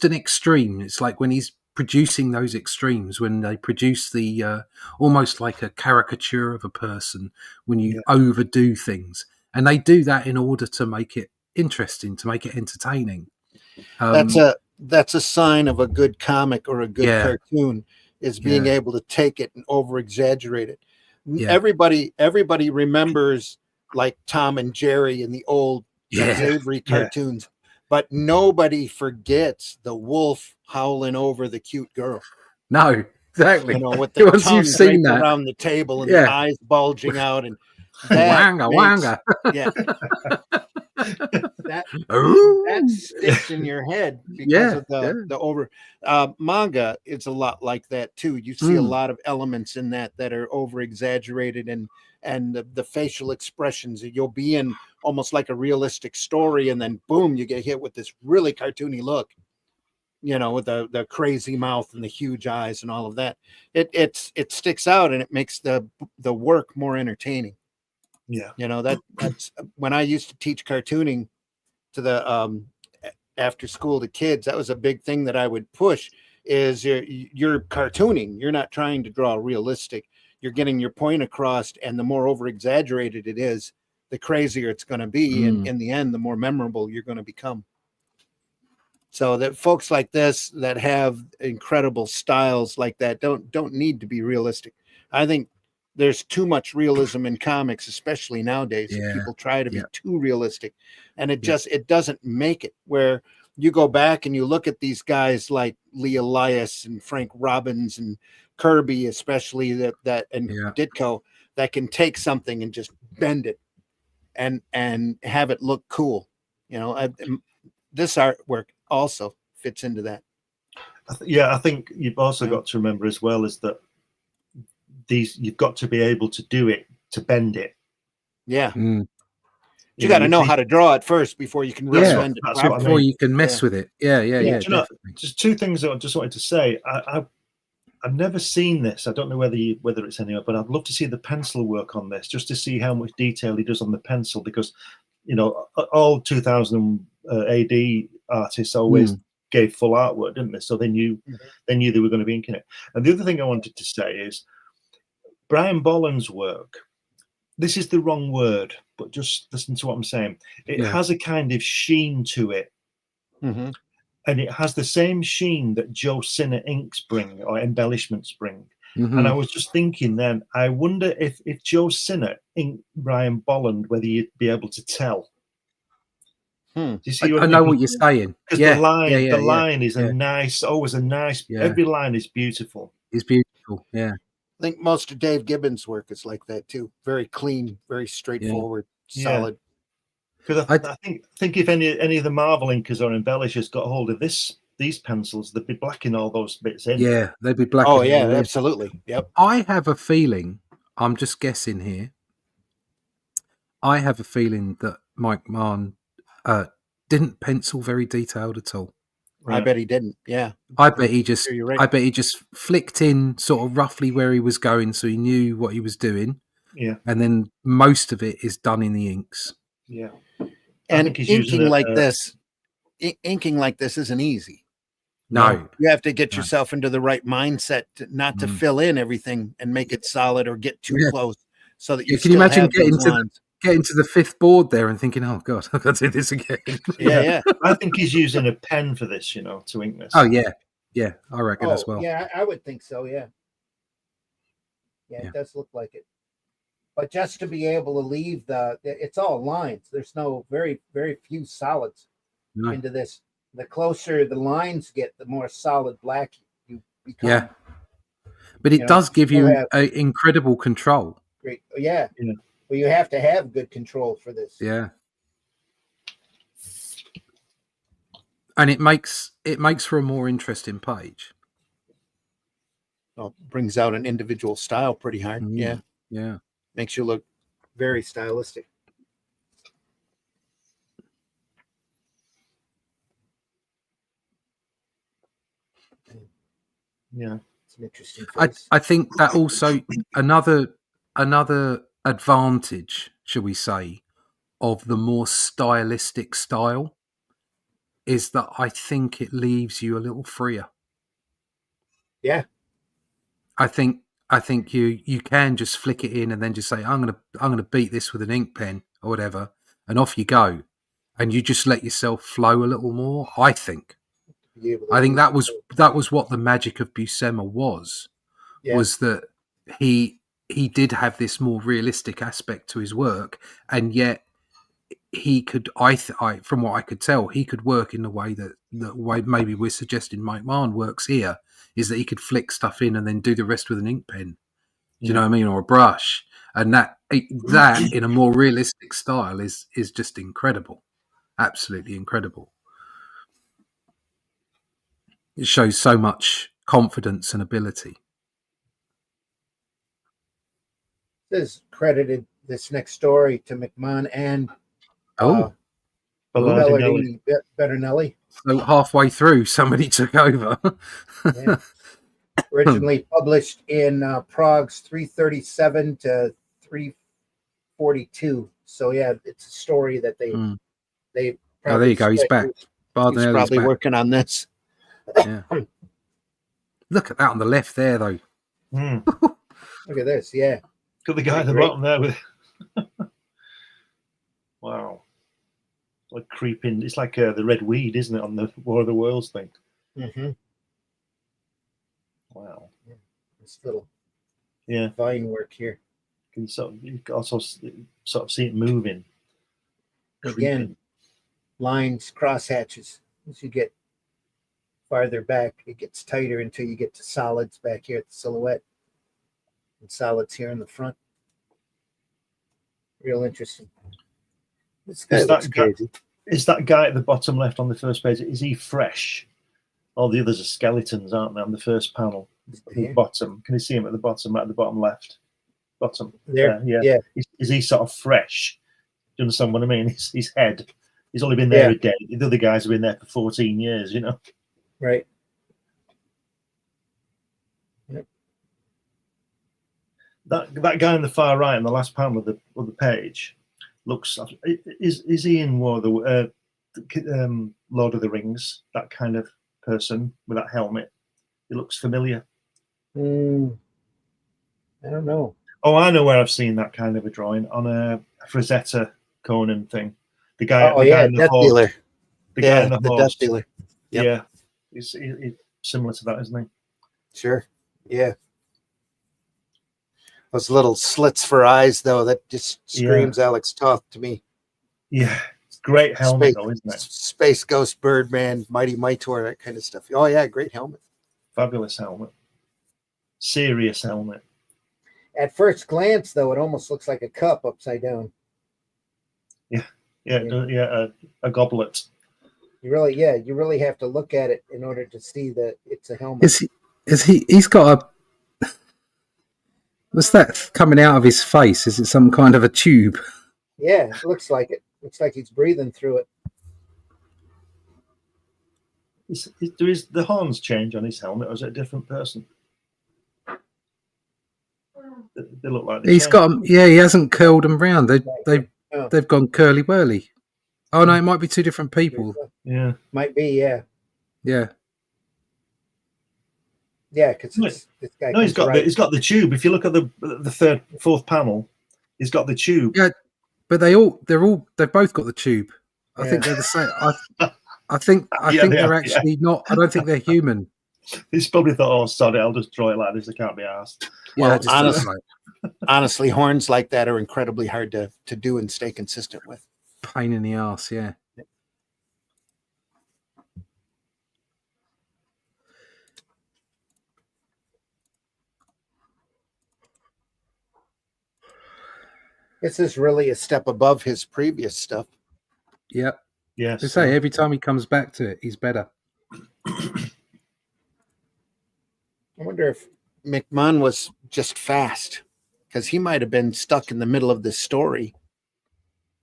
an extreme. It's like when he's producing those extremes, when they produce the almost like a caricature of a person, when you overdo things, and they do that in order to make it interesting, to make it entertaining.
That's a sign of a good comic or a good cartoon, is being able to take it and over exaggerate it. Everybody remembers like Tom and Jerry in the old Avery cartoons, but nobody forgets the wolf howling over the cute girl.
No, exactly.
With the
once
tongue
you've seen that
around the table and the eyes bulging out, and
Wanga,
makes-
wanga.
Yeah, that
Ooh.
sticks in your head because
Yeah,
of
yeah.
the over manga. It's a lot like that too. You see a lot of elements in that are over exaggerated, and the facial expressions. You'll be in almost like a realistic story, and then boom, you get hit with this really cartoony look. With the crazy mouth and the huge eyes and all of that. It sticks out, and it makes the work more entertaining.
Yeah.
That's when I used to teach cartooning to the after school to kids. That was a big thing that I would push. Is you're cartooning. You're not trying to draw realistic. You're getting your point across, and the more over exaggerated it is, the crazier it's going to be, and in the end, the more memorable you're going to become. So that folks like this that have incredible styles like that don't need to be realistic. I think there's too much realism in comics, especially nowadays.
Yeah.
People try to be
Yeah.
too realistic, and it doesn't make it. Where you go back and you look at these guys like Lee Elias and Frank Robbins and Kirby, especially that and Ditko, that can take something and just bend it and have it look cool. This artwork also fits into that.
I think you've also got to remember as well is that you've got to be able to do it, to bend it.
Yeah. You got to know how to draw it first before you can really bend it.
That's what I
Before
mean.
you can mess with it. Yeah.
Just two things that I just wanted to say. I've never seen this. I don't know whether it's anywhere, but I'd love to see the pencil work on this, just to see how much detail he does on the pencil, because all 2000 AD artists always gave full artwork, didn't they? So they knew they were going to be inking it. And the other thing I wanted to say is Brian Bolland's work. This is the wrong word, but just listen to what I'm saying. It has a kind of sheen to it. And it has the same sheen that Joe Sinner inks bring, or embellishments bring. And I was just thinking then, I wonder if Joe Sinner inked Brian Bolland, whether you'd be able to tell. Do you see
I know what you're saying.
Because the line is always a nice, every line is beautiful.
It's beautiful, yeah.
I think most of Dave Gibbons' work is like that too. Very clean, very straightforward, solid.
Because I think if any of the Marvel inkers or embellishers got hold of these pencils, they'd be blacking all those bits in.
Yeah, they'd be blacking.
Oh yeah, absolutely. Yep.
I have a feeling, I'm just guessing here, I have a feeling that Mike Mann didn't pencil very detailed at all.
I bet he didn't. Yeah.
I bet he just
right.
I bet he just flicked in sort of roughly where he was going, so he knew what he was doing.
Yeah.
And then most of it is done in the inks.
Yeah.
And inking like this isn't easy.
No.
You have to get yourself into the right mindset not to fill in everything and make it solid or get too close, so that you
can you imagine getting to the fifth board there and thinking, oh god, I've got to do this again.
Yeah.
I think he's using a pen for this, to ink this.
Oh yeah, I reckon as well.
Yeah, I would think so. Yeah, it does look like it. But just to be able to leave it's all lines. There's no very very few solids into this. The closer the lines get, the more solid black you become.
Yeah, but it does give you incredible control.
Great, yeah. Well, you have to have good control for this.
Yeah, and it makes for a more interesting page.
Well, brings out an individual style pretty hard.
Yeah,
makes you look very stylistic.
Yeah,
it's an interesting.
I think that also another advantage, shall we say, of the more stylistic style is that I think it leaves you a little freer.
Yeah,
I think you can just flick it in and then just say I'm gonna beat this with an ink pen or whatever, and off you go, and you just let yourself flow a little more. I think that was what the magic of Buscema was that he did have this more realistic aspect to his work, and yet he could, from what I could tell, he could work in the way that maybe we're suggesting Mike Mann works here, is that he could flick stuff in and then do the rest with an ink pen. Do you know what I mean? Or a brush. And that in a more realistic style is just incredible. Absolutely incredible. It shows so much confidence and ability.
This is credited, this next story, to McMahon and
Bellardinelli.
Bettinelli.
So halfway through, somebody took over.
Yeah. Originally published in Prague's 337 to 342. So yeah, it's a story that they
Oh, there you go. He's back.
He's
Bardinelli's back.
working on this.
Yeah. Look at that on the left there, though.
Look at this. Yeah.
Got the guy at the bottom there with. Wow. Like creeping. It's like the red weed, isn't it, on the War of the Worlds thing?
Mm-hmm.
Wow.
This little
vine
work here.
You can also sort of see it moving.
Again,
Creeping.
lines, crosshatches. As you get farther back, it gets tighter until you get to solids back here at the silhouette. And solids here in the front. Real interesting. This guy looks crazy.
Is that guy at the bottom left on the first page, is he fresh? All the others are skeletons, aren't they, on the first panel? The bottom. Can you see him at the bottom, right at the bottom left? Bottom.
There.
Yeah. Is he sort of fresh? Do you understand what I mean? His head. He's only been there a day. The other guys have been there for 14 years, you know?
Right. Yep.
That guy on the far right on the last panel of the page looks. Is he in Lord of the Rings? That kind of person with that helmet. He looks familiar.
I don't know.
Oh, I know where I've seen that kind of a drawing on a Frazetta Conan thing. The guy.
Oh, yeah, Death Dealer.
The guy in the
Death Dealer.
Yep. Yeah, he's similar to that, isn't he?
Sure. Yeah. Those little slits for eyes, though, that just screams Alex Toth to me.
Yeah, it's great helmet, though, isn't it?
Space Ghost, Birdman, Mighty Mightor, that kind of stuff. Oh yeah, great helmet.
Fabulous helmet. Serious helmet.
At first glance, though, it almost looks like a cup upside down.
Yeah, a goblet.
You really have to look at it in order to see that it's a helmet.
He's got a. What's that coming out of his face? Is it some kind of a tube?
Yeah, it looks like it. Looks like he's breathing through it.
Do the horns change on his helmet, or is it a different person? They look like
he's got them. Yeah, he hasn't curled them round. They've gone curly whirly. Oh no, it might be two different people.
Yeah,
might be. Yeah. Yeah, because this guy.
No, he's got the tube. If you look at the fourth panel, he's got the tube.
Yeah, but they've both got the tube. I think they're the same. I think they're actually not. I don't think they're human.
He's probably thought, "Oh, sorry, I'll just draw it like this. I can't be asked."
Well, honestly, horns like that are incredibly hard to do and stay consistent with.
Pain in the ass, yeah.
This is really a step above his previous stuff.
Yep.
Yes.
They say every time he comes back to it, he's better.
I wonder if McMahon was just fast, because he might have been stuck in the middle of this story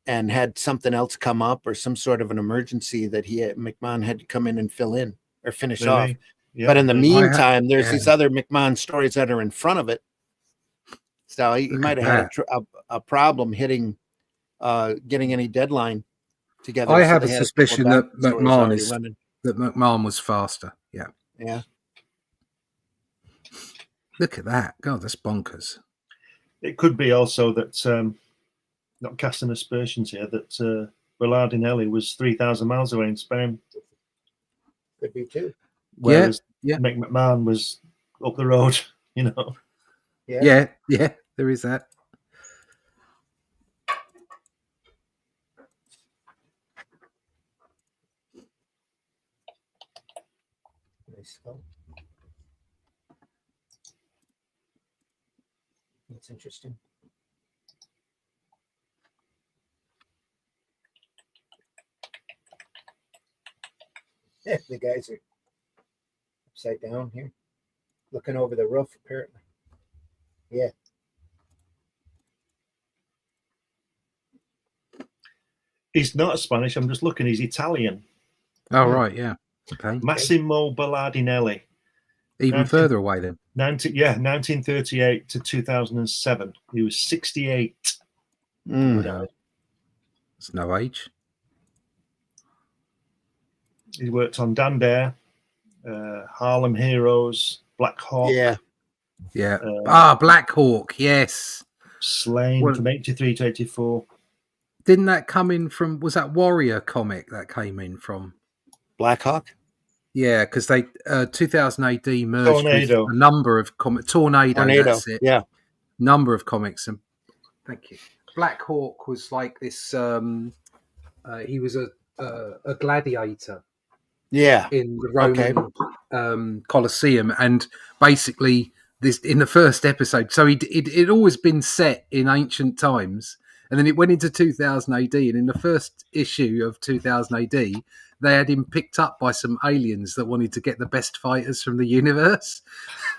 and had something else come up or some sort of an emergency that McMahon had to come in and fill in or finish off. Yeah. But in the meantime, there's these other McMahon stories that are in front of it. So he might have had a problem getting any deadline together.
I have a suspicion that McMahon was faster. Yeah.
Yeah.
Look at that. God, that's bonkers.
It could be also that, not casting aspersions here, that Bellardinelli was 3,000 miles away in Spain.
Could be too.
Whereas McMahon was up the road, you know.
Yeah, there is that.
Nice. That's interesting. Yeah, the guys are upside down here, looking over the roof, apparently. Yeah.
He's not Spanish. I'm just looking. He's Italian.
Oh, right, yeah. Okay.
Massimo Ballardinelli.
Even further away then.
1938 to 2007. He was 68.
Wow. It's no age.
He worked on Dan Dare, Harlem Heroes, Black Hawk.
Yeah.
Yeah. Black Hawk, yes.
SLAINE from 83 to 84.
Didn't that come in from, was that Warrior comic that came in from?
Black Hawk?
Yeah, because they 2000 AD merged
Tornado.
with a number of comics. Tornado, that's it.
Yeah.
Number of comics. And thank you. Black Hawk was like this, he was a gladiator.
Yeah.
In the Roman Colosseum, and basically this in the first episode. So it'd always been set in ancient times, and then it went into 2000 AD. And in the first issue of 2000 AD, they had him picked up by some aliens that wanted to get the best fighters from the universe,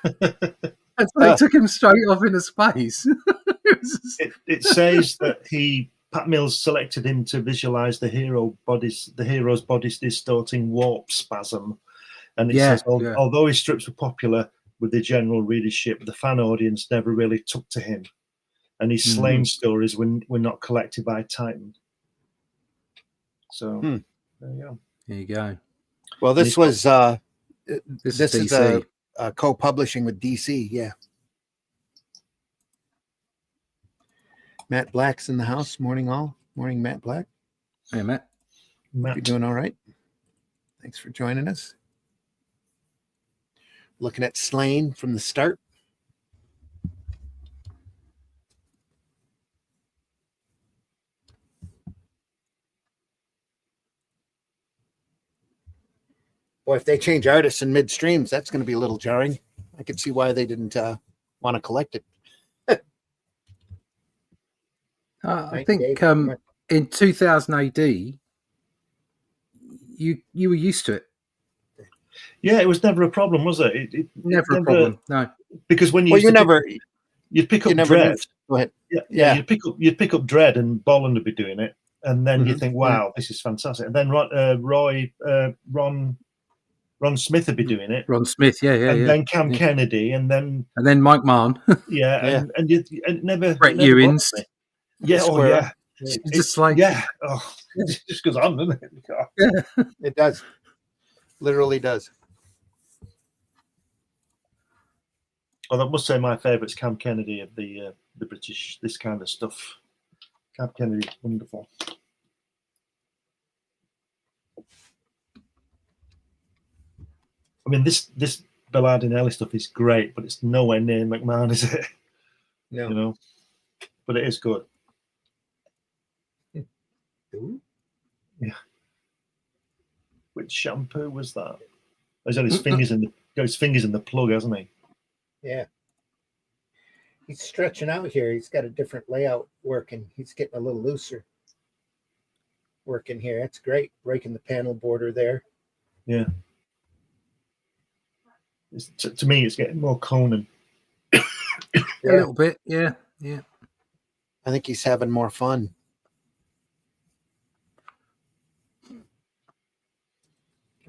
and so they took him straight off into space.
It says that Pat Mills selected him to visualize the hero's bodies distorting warp spasm. And it says, although his strips were popular with the general readership, the fan audience never really took to him. And his SLAINE stories were not collected by Titan. So there you go.
There you go.
Well, this was this is
DC.
a co-publishing with DC, yeah. Matt Black's in the house. Morning, all. Morning, Matt Black.
Hey, Matt.
You doing all right? Thanks for joining us. Looking at SLAINE from the start. Boy, if they change artists in midstreams, that's going to be a little jarring. I could see why they didn't want to collect it.
I think in 2000 AD, you were used to it.
Yeah, it was never a problem, was it? It
never a problem. No,
because when you'd pick up Dread.
Go ahead.
Yeah. You'd pick up Dread, and Bolland would be doing it, and then you think, "Wow, this is fantastic." And then Ron Smith would be doing it.
Ron Smith, and
then Cam Kennedy, and then
Mike Mann.
and it never
Brett Ewins.
Yeah,
It's just like
it just goes on, doesn't it?
Yeah, it does. Literally does.
Oh, I must say my favourite's Cam Kennedy of the British, this kind of stuff. Cam Kennedy, wonderful. I mean, this Ballardinelli stuff is great, but it's nowhere near McMahon, is it?
No.
You know, but it is good. Yeah. Which shampoo was that? He's got his fingers in the plug, hasn't he?
Yeah. He's stretching out here. He's got a different layout working. He's getting a little looser working here. That's great. Breaking the panel border there.
Yeah. To me, it's getting more Conan.
A little bit, yeah.
I think he's having more fun.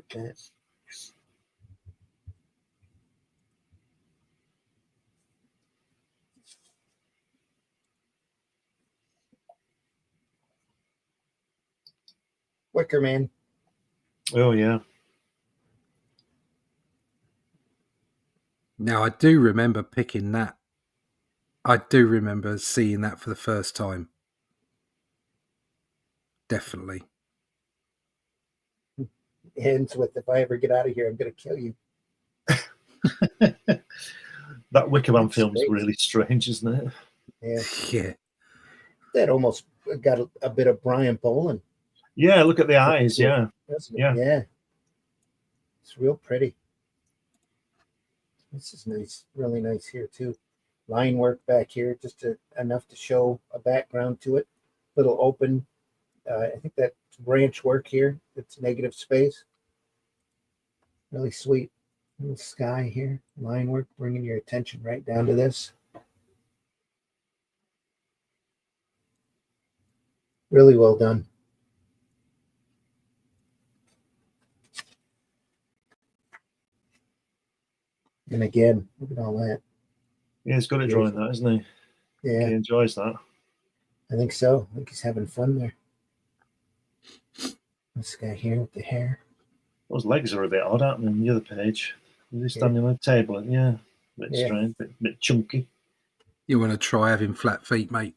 Get that. Wicker Man.
Oh, yeah.
Now, I do remember picking that. I do remember seeing that for the first time. Definitely.
It ends with, if I ever get out of here, I'm going to kill you.
That Wicker Man film's really strange, isn't it?
Yeah.
That almost got a bit of Brian Boland.
Yeah, look at the eyes. Yeah.
Yeah. It's real pretty. This is nice. Really nice here, too. line work back here, just enough to show a background to it. Little open, I think that's branch work here. It's negative space. Really sweet. Little sky here, line work, bringing your attention right down to this. Really well done. And again, look at all that.
Yeah, he's good at drawing that, isn't he?
Yeah,
He enjoys that.
I think so. I think he's having fun there. This guy here with the hair.
Those legs are a bit odd, aren't they, on the other page? He's standing on a table. Yeah, a bit strange, a bit chunky.
You want to try having flat feet, mate?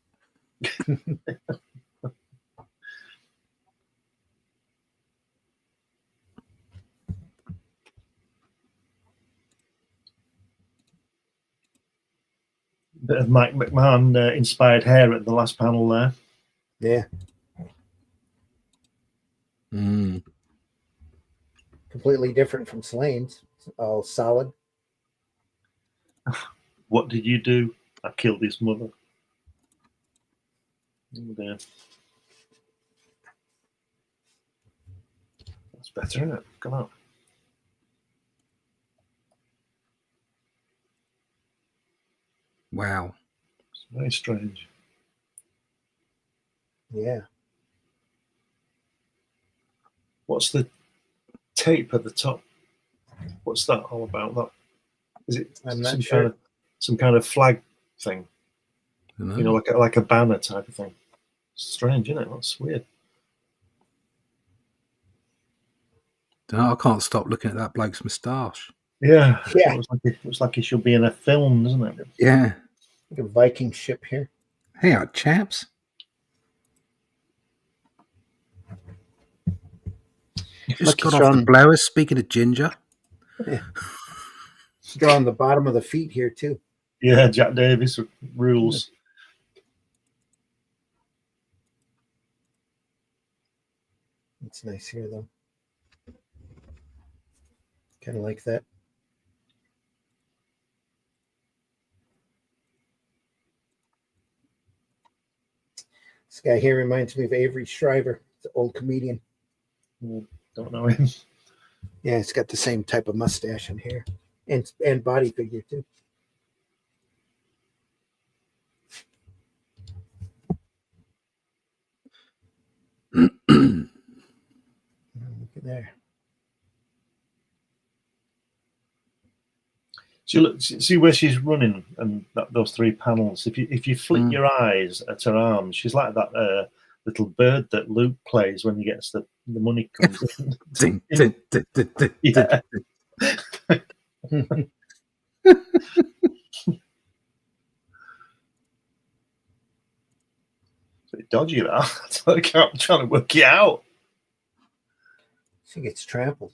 Bit of Mike McMahon inspired hair at the last panel there.
Yeah.
Mm.
Completely different from SLAINE's. It's all solid.
What did you do? I killed his mother. Oh dear. That's better, isn't it? Come on.
Wow.
It's very strange.
Yeah.
What's the tape at the top? What's that all about? That is it?
I'm not sure.
Some kind of flag thing.
I
You know, like a banner type of thing. Strange, isn't it? That's weird.
I can't stop looking at that bloke's moustache.
Yeah.
Yeah.
It looks like he should be in a film, doesn't it?
Yeah.
Like a Viking ship here.
Hey out, chaps. Just got off the blowers, speaking of ginger.
Yeah. Drawing the bottom of the feet here, too.
Yeah, Jack Davis rules.
It's nice here, though. Kind of like that. This guy here reminds me of Avery Shriver, the old comedian.
Don't know him.
Yeah, it's got the same type of mustache and hair, and body figure too. Look at there.
So look, see where she's running, and those three panels. If you flick your eyes at her arms, she's like that little bird that Luke plays when he gets the money comes in.
Ding, ding, ding, ding, ding,
Yeah. It's a bit dodgy, that. I'm trying to work it out.
She gets trampled.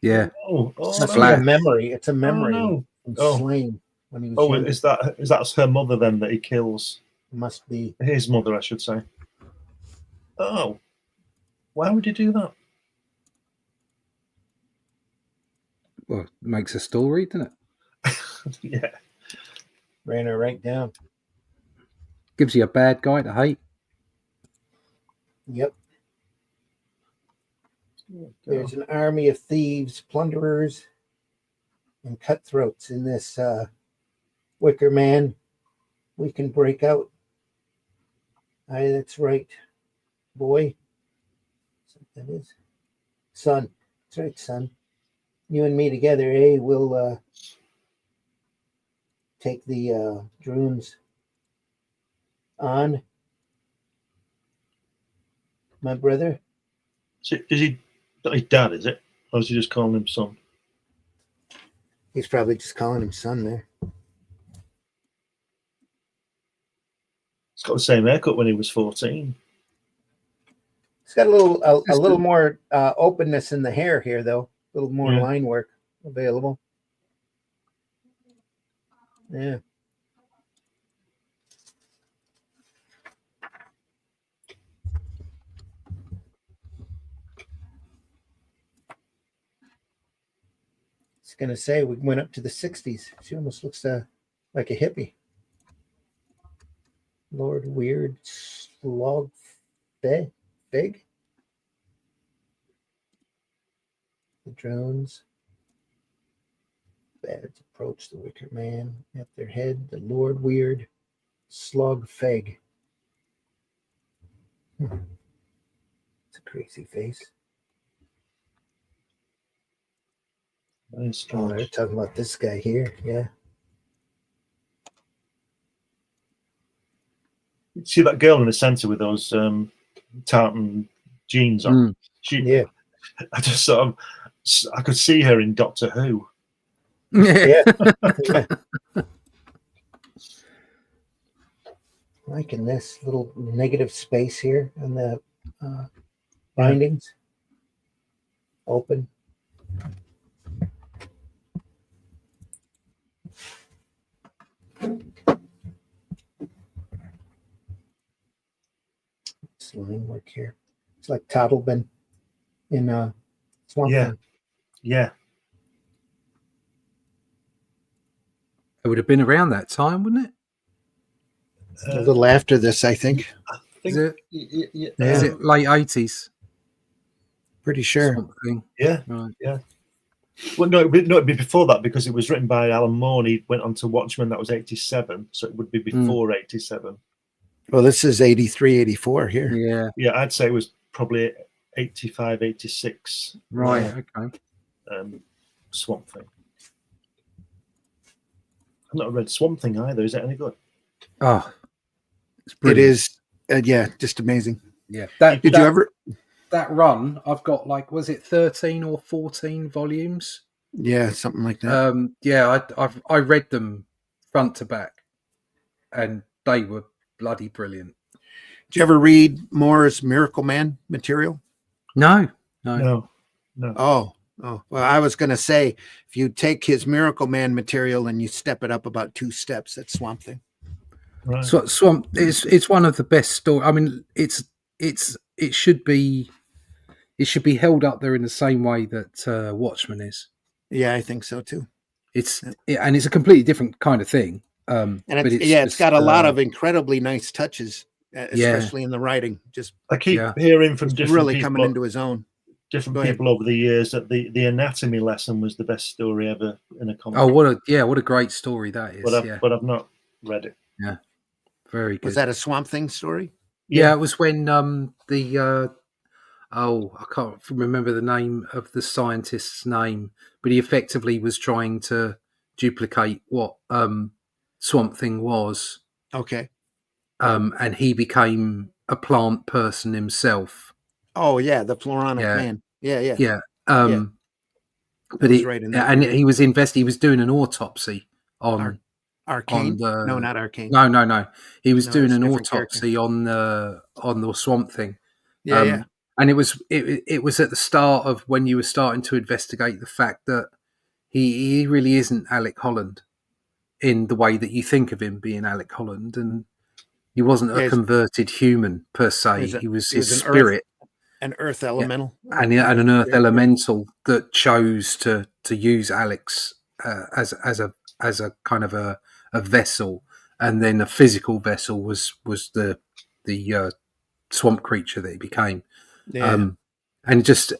Yeah.
It's
no.
a memory. It's a memory
no.
from Slain when he was younger.
Is that her mother then that he kills?
Must be
His mother, I should say. Oh, why would he do that?
Well, it makes a story, doesn't it?
Yeah.
Ran her right down.
Gives you a bad guy to hate.
Yep. There's an army of thieves, plunderers, and cutthroats in this Wicker Man. We can break out. Aye, that's right, boy. That is. Son. That's right, son. You and me together, eh? We'll take the drones on. My brother.
So is he not his dad, is it? Or is he just calling him son?
He's probably just calling him son there.
He's got the same haircut when he was 14.
It's got a little more openness in the hair here, though. A little more line work available. Yeah. It's gonna say we went up to the 60s. She almost looks like a hippie. Lord Weird Slog Fig. The drones. Bads approach the wicker man at their head. The Lord Weird Slug Feg. It's a crazy face.
Nice.
Oh, they're talking about this guy here. Yeah.
See that girl in the centre with those tartan jeans on?
Yeah.
I just sort of, I could see her in Doctor Who.
Yeah. Liking this little negative space here on the bindings. Open. Line work here. It's like Toddlebin in Swamp Thing.
Yeah.
It would have been around that time, wouldn't it?
A little after this, I think.
Is it?
Yeah.
Is it late 80s?
Pretty sure.
Something.
Yeah.
Right.
Yeah. Well, no, it'd be before that because it was written by Alan Moore. He went on to Watchmen. That was 87, so it would be before 87.
Well, this is 83, 84 here.
Yeah.
Yeah, I'd say it was probably 85, 86.
Right. Okay.
Swamp Thing. I've not read Swamp Thing either. Is it any good?
Oh,
it is. Yeah, just amazing.
Yeah.
Did you ever?
That run, I've got like, was it 13 or 14 volumes?
Yeah, something like that.
Yeah, I read them front to back, and they were bloody brilliant.
Did you ever read Moore's Miracle Man material?
No.
Oh. Well, I was going to say, if you take his Miracle Man material and you step it up about 2 steps, that's Swamp Thing.
Right.
So Swamp, it's one of the best stories. I mean, it should be held up there in the same way that Watchmen is.
Yeah, I think so too.
And it's a completely different kind of thing.
And it's got a lot of incredibly nice touches, especially in the writing. Just
I keep hearing from different
really
people,
coming into his own.
Different people over the years that the anatomy lesson was the best story ever in a comic.
Oh, what a great story that is!
But I've not read it.
Yeah, very good.
Was that a Swamp Thing story?
Yeah, it was when I can't remember the name of the scientist's name, but he effectively was trying to duplicate what Swamp Thing was.
Okay.
And he became a plant person himself.
Oh yeah, the Floronic Man. Yeah.
But he was he was doing an autopsy on
Arcane.
On
no, not Arcane.
No. He was doing an autopsy on the Swamp Thing.
Yeah.
And it was at the start of when you were starting to investigate the fact that he really isn't Alec Holland in the way that you think of him being Alec Holland, and he wasn't a converted human per se. He was his spirit.
An Earth elemental,
and an Earth elemental that chose to use Alex as a kind of a vessel, and then a physical vessel was the swamp creature that he became.
Yeah.
And just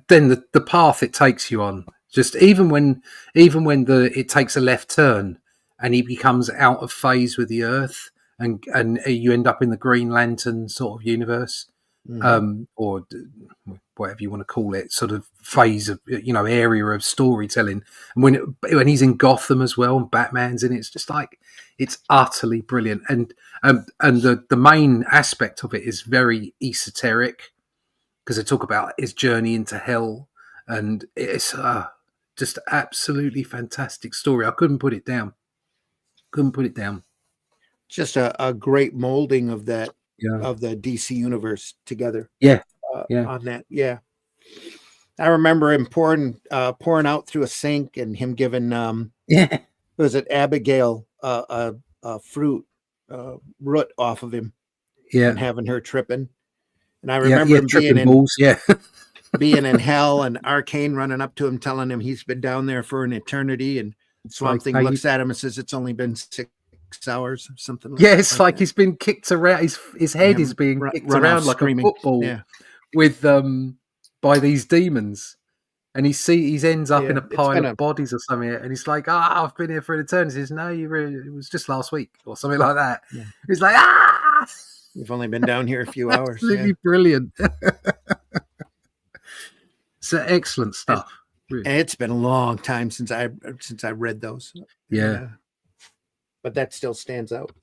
then the path it takes you on, just even when it takes a left turn and he becomes out of phase with the Earth, and you end up in the Green Lantern sort of universe. Or whatever you want to call it, sort of phase of area of storytelling. And when he's in Gotham as well, and Batman's in it, it's just like it's utterly brilliant. And the main aspect of it is very esoteric because they talk about his journey into hell, and it's just absolutely fantastic story. I couldn't put it down.
Just a great molding of that. Of the DC universe together. On that. Yeah. I remember him pouring out through a sink and him giving was it Abigail a fruit root off of him and having her tripping. And I remember him being in hell and Arcane running up to him telling him he's been down there for an eternity, and Swamp Thing looks at him and says, "It's only been 6 hours," or something.
It's like he's been kicked around. His head is being kicked around like
screaming.
a football with by these demons. And he ends up in a pile of bodies or something, and he's like, I've been here for an eternity. He says, no, it was just last week or something like that. Yeah. He's like,
you've only been down here a few hours.
Absolutely brilliant. So excellent stuff.
And it's been a long time since I read those.
Yeah.
But that still stands out.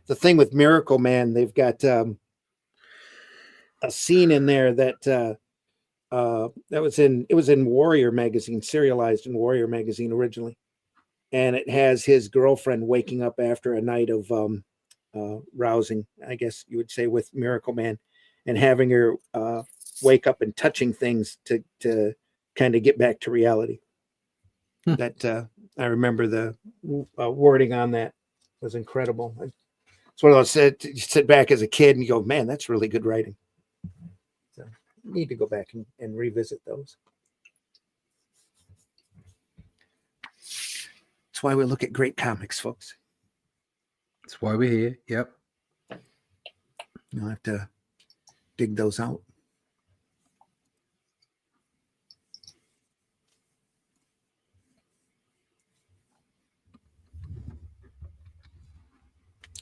The thing with Miracle Man, they've got a scene in there that it was in Warrior magazine, serialized in Warrior magazine originally, and it has his girlfriend waking up after a night of rousing, I guess you would say, with Miracle Man, and having her wake up and touching things to kind of get back to reality. That I remember the wording on that was incredible. It's one of those you sit back as a kid and you go, man, that's really good writing. Need to go back and revisit those. That's why we look at great comics, folks.
That's why we're here. Yep.
You'll have to dig those out.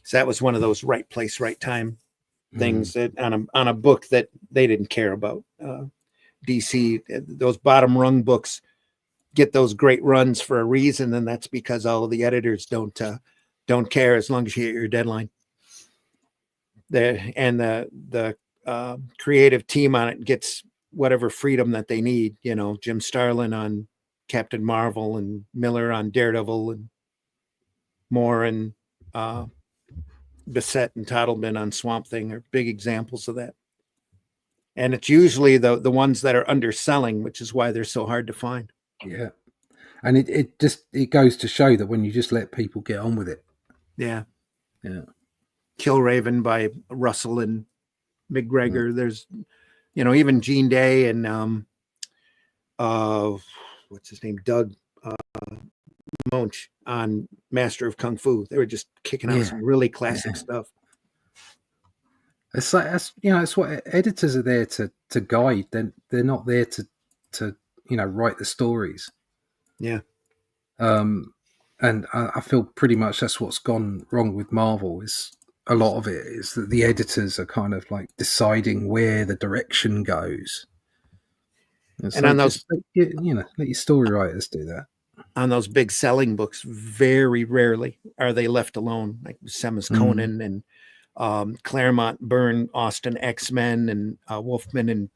So that was one of those right place, right time things that on a book that they didn't care about. DC, those bottom rung books get those great runs for a reason, and that's because all of the editors don't care as long as you hit your deadline. The creative team on it gets whatever freedom that they need. You know, Jim Starlin on Captain Marvel and Miller on Daredevil and Moore and Bissett and Toddleman on Swamp Thing are big examples of that. And it's usually the ones that are underselling, which is why they're so hard to find.
Yeah. And it goes to show that when you just let people get on with it.
Yeah.
Yeah.
Killraven by Russell and McGregor. There's, even Gene Day and what's his name? Doug Monch on Master of Kung Fu. They were just kicking out some really classic stuff.
It's like it's what editors are there to guide. They're not there to write the stories.
Yeah.
And I feel pretty much that's what's gone wrong with Marvel. Is a lot of it is that the editors are kind of like deciding where the direction goes. And on those, let your story writers do that.
On those big selling books, very rarely are they left alone. Like Buscema's Conan and Claremont Byrne, Austin X-Men, and Wolfman and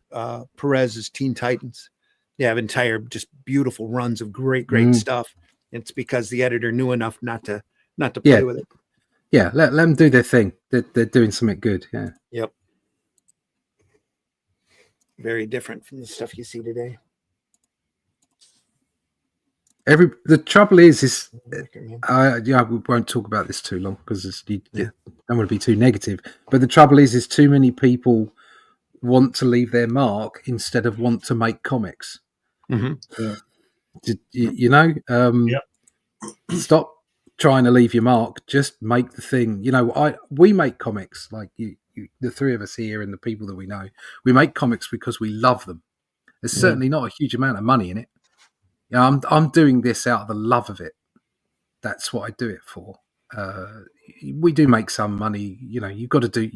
Perez's Teen Titans. They have entire just beautiful runs of great stuff. It's because the editor knew enough not to play with it.
Yeah, let them do their thing. They're doing something good. Yeah.
Yep. Very different from the stuff you see today.
The trouble is we won't talk about this too long because I don't want to be too negative. But the trouble is too many people want to leave their mark instead of want to make comics.
Mm-hmm.
Stop trying to leave your mark. Just make the thing. We make comics like you, the three of us here, and the people that we know. We make comics because we love them. There's certainly not a huge amount of money in it. I'm doing this out of the love of it. That's what I do it for. We do make some money. You've got to do.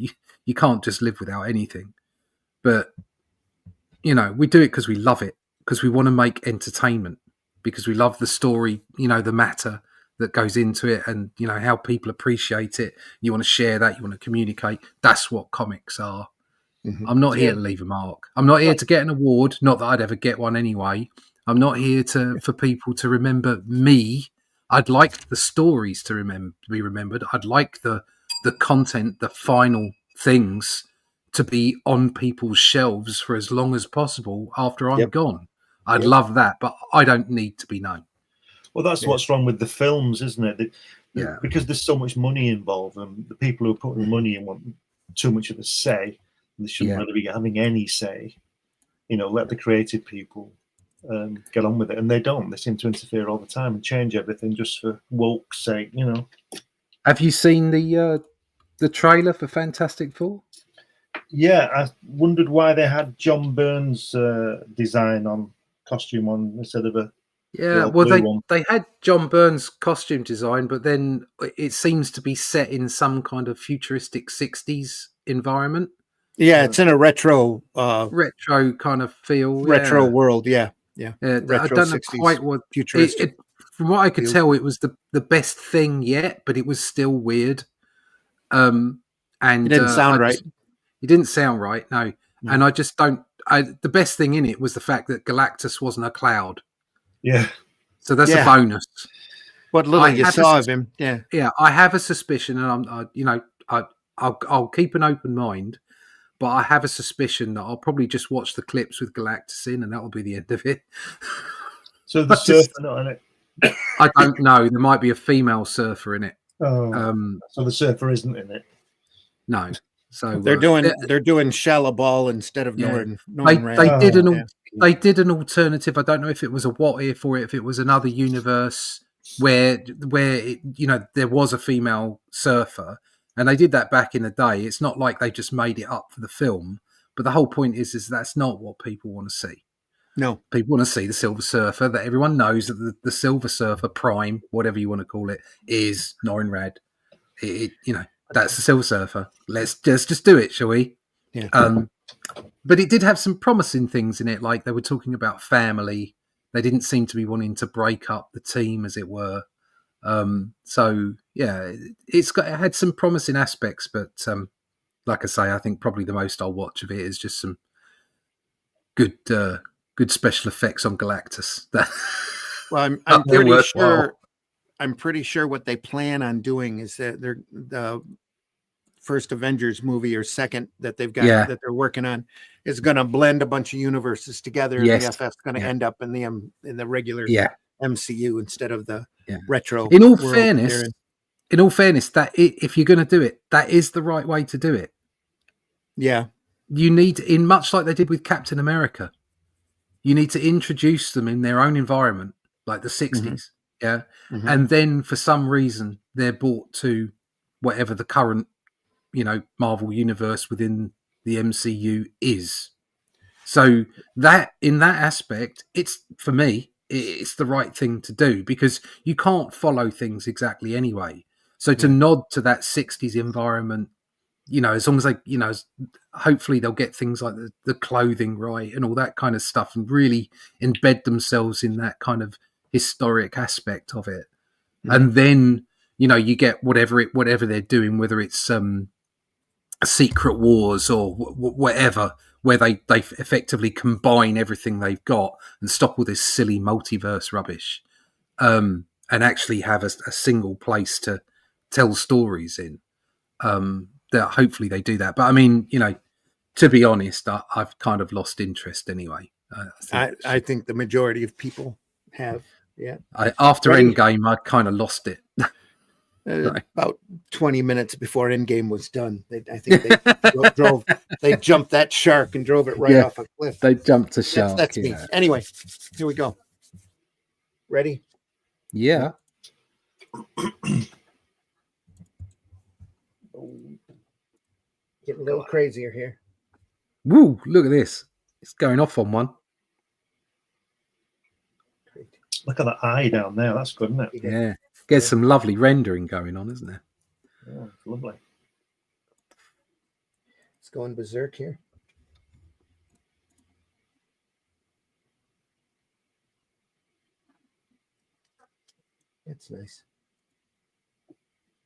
You can't just live without anything. But we do it because we love it. Because we want to make entertainment. Because we love the story. The matter that goes into it, and how people appreciate it. You want to share that. You want to communicate. That's what comics are. Mm-hmm. I'm not here to leave a mark. I'm not here to get an award. Not that I'd ever get one anyway. I'm not here for people to remember me. I'd like the stories to be remembered. I'd like the content, the final things to be on people's shelves for as long as possible after I'm gone. I'd love that, but I don't need to be known.
Well, that's what's wrong with the films, isn't it? Because there's so much money involved, and the people who are putting the money in want too much of a say. They shouldn't really be having any say. Let the creative people get on with it, and they don't. They seem to interfere all the time and change everything just for woke's sake, you know.
Have you seen the trailer for Fantastic Four?
Yeah, I wondered why they had John Byrne's design on costume on instead of a
well, they had John Byrne's costume design, but then it seems to be set in some kind of futuristic 60s environment.
Yeah, it's in a retro
kind of feel.
Retro world, yeah.
I don't know quite what
futuristic.
From what I could tell, it was the best thing yet, but it was still weird. And
it didn't sound right.
It didn't sound right, no. And I just don't. The best thing in it was the fact that Galactus wasn't a cloud.
Yeah.
So that's a bonus.
What little you saw of him, yeah.
Yeah, I have a suspicion, and I'll keep an open mind, but I have a suspicion that I'll probably just watch the clips with Galactus in, and that'll be the end of it.
So the surfer not in it?
I don't know. There might be a female surfer in it.
Oh, so the surfer isn't in it.
No. So
they're doing Shalabal instead of Northern.
They did an alternative. I don't know if it was a what if or if it was another universe where there was a female surfer, and they did that back in the day. It's not like they just made it up for the film, but the whole point is that's not what people want to see.
No,
people want to see the Silver Surfer. That everyone knows that the Silver Surfer Prime, whatever you want to call it, is Norrinrad. That's the Silver Surfer. Let's just do it, shall we?
Yeah.
But it did have some promising things in it, like they were talking about family. They didn't seem to be wanting to break up the team, as it were. So yeah, it had some promising aspects, but like I say, I think probably the most I'll watch of it is just some good special effects on Galactus.
Well, I'm pretty sure. I'm pretty sure what they plan on doing is that they're the first Avengers movie or second that they've got that they're working on is going to blend a bunch of universes together. Yes. And the FF's going to end up in the regular MCU instead of the retro.
In all fairness, that if you're going to do it, that is the right way to do it.
Yeah,
you need, in much like they did with Captain America, you need to introduce them in their own environment, like the 60s. Mm-hmm. Yeah. Mm-hmm. And then for some reason they're brought to whatever the current, Marvel universe within the MCU is. So that in that aspect, it's, for me, it's the right thing to do because you can't follow things exactly anyway. So to nod to that 60s environment, as long as they, hopefully they'll get things like the clothing right and all that kind of stuff and really embed themselves in that kind of historic aspect of it. And then you get whatever they're doing, whether it's Secret Wars or whatever, where they effectively combine everything they've got and stop all this silly multiverse rubbish, and actually have a single place to tell stories in. That hopefully they do that, but I mean, to be honest, I've kind of lost interest anyway.
I think the majority of people have. Yeah.
After Endgame, I kind of lost it.
About 20 minutes before Endgame was done, I think they jumped that shark and drove it right off a cliff.
They jumped a shark.
That's me. Anyway, here we go. Ready?
Yeah.
Getting a little crazier here.
Woo! Look at this. It's going off on one.
Look at that eye down there. That's good, isn't it?
Yeah. There's some lovely rendering going on, isn't there?
Yeah, it's lovely.
It's going berserk here. It's nice.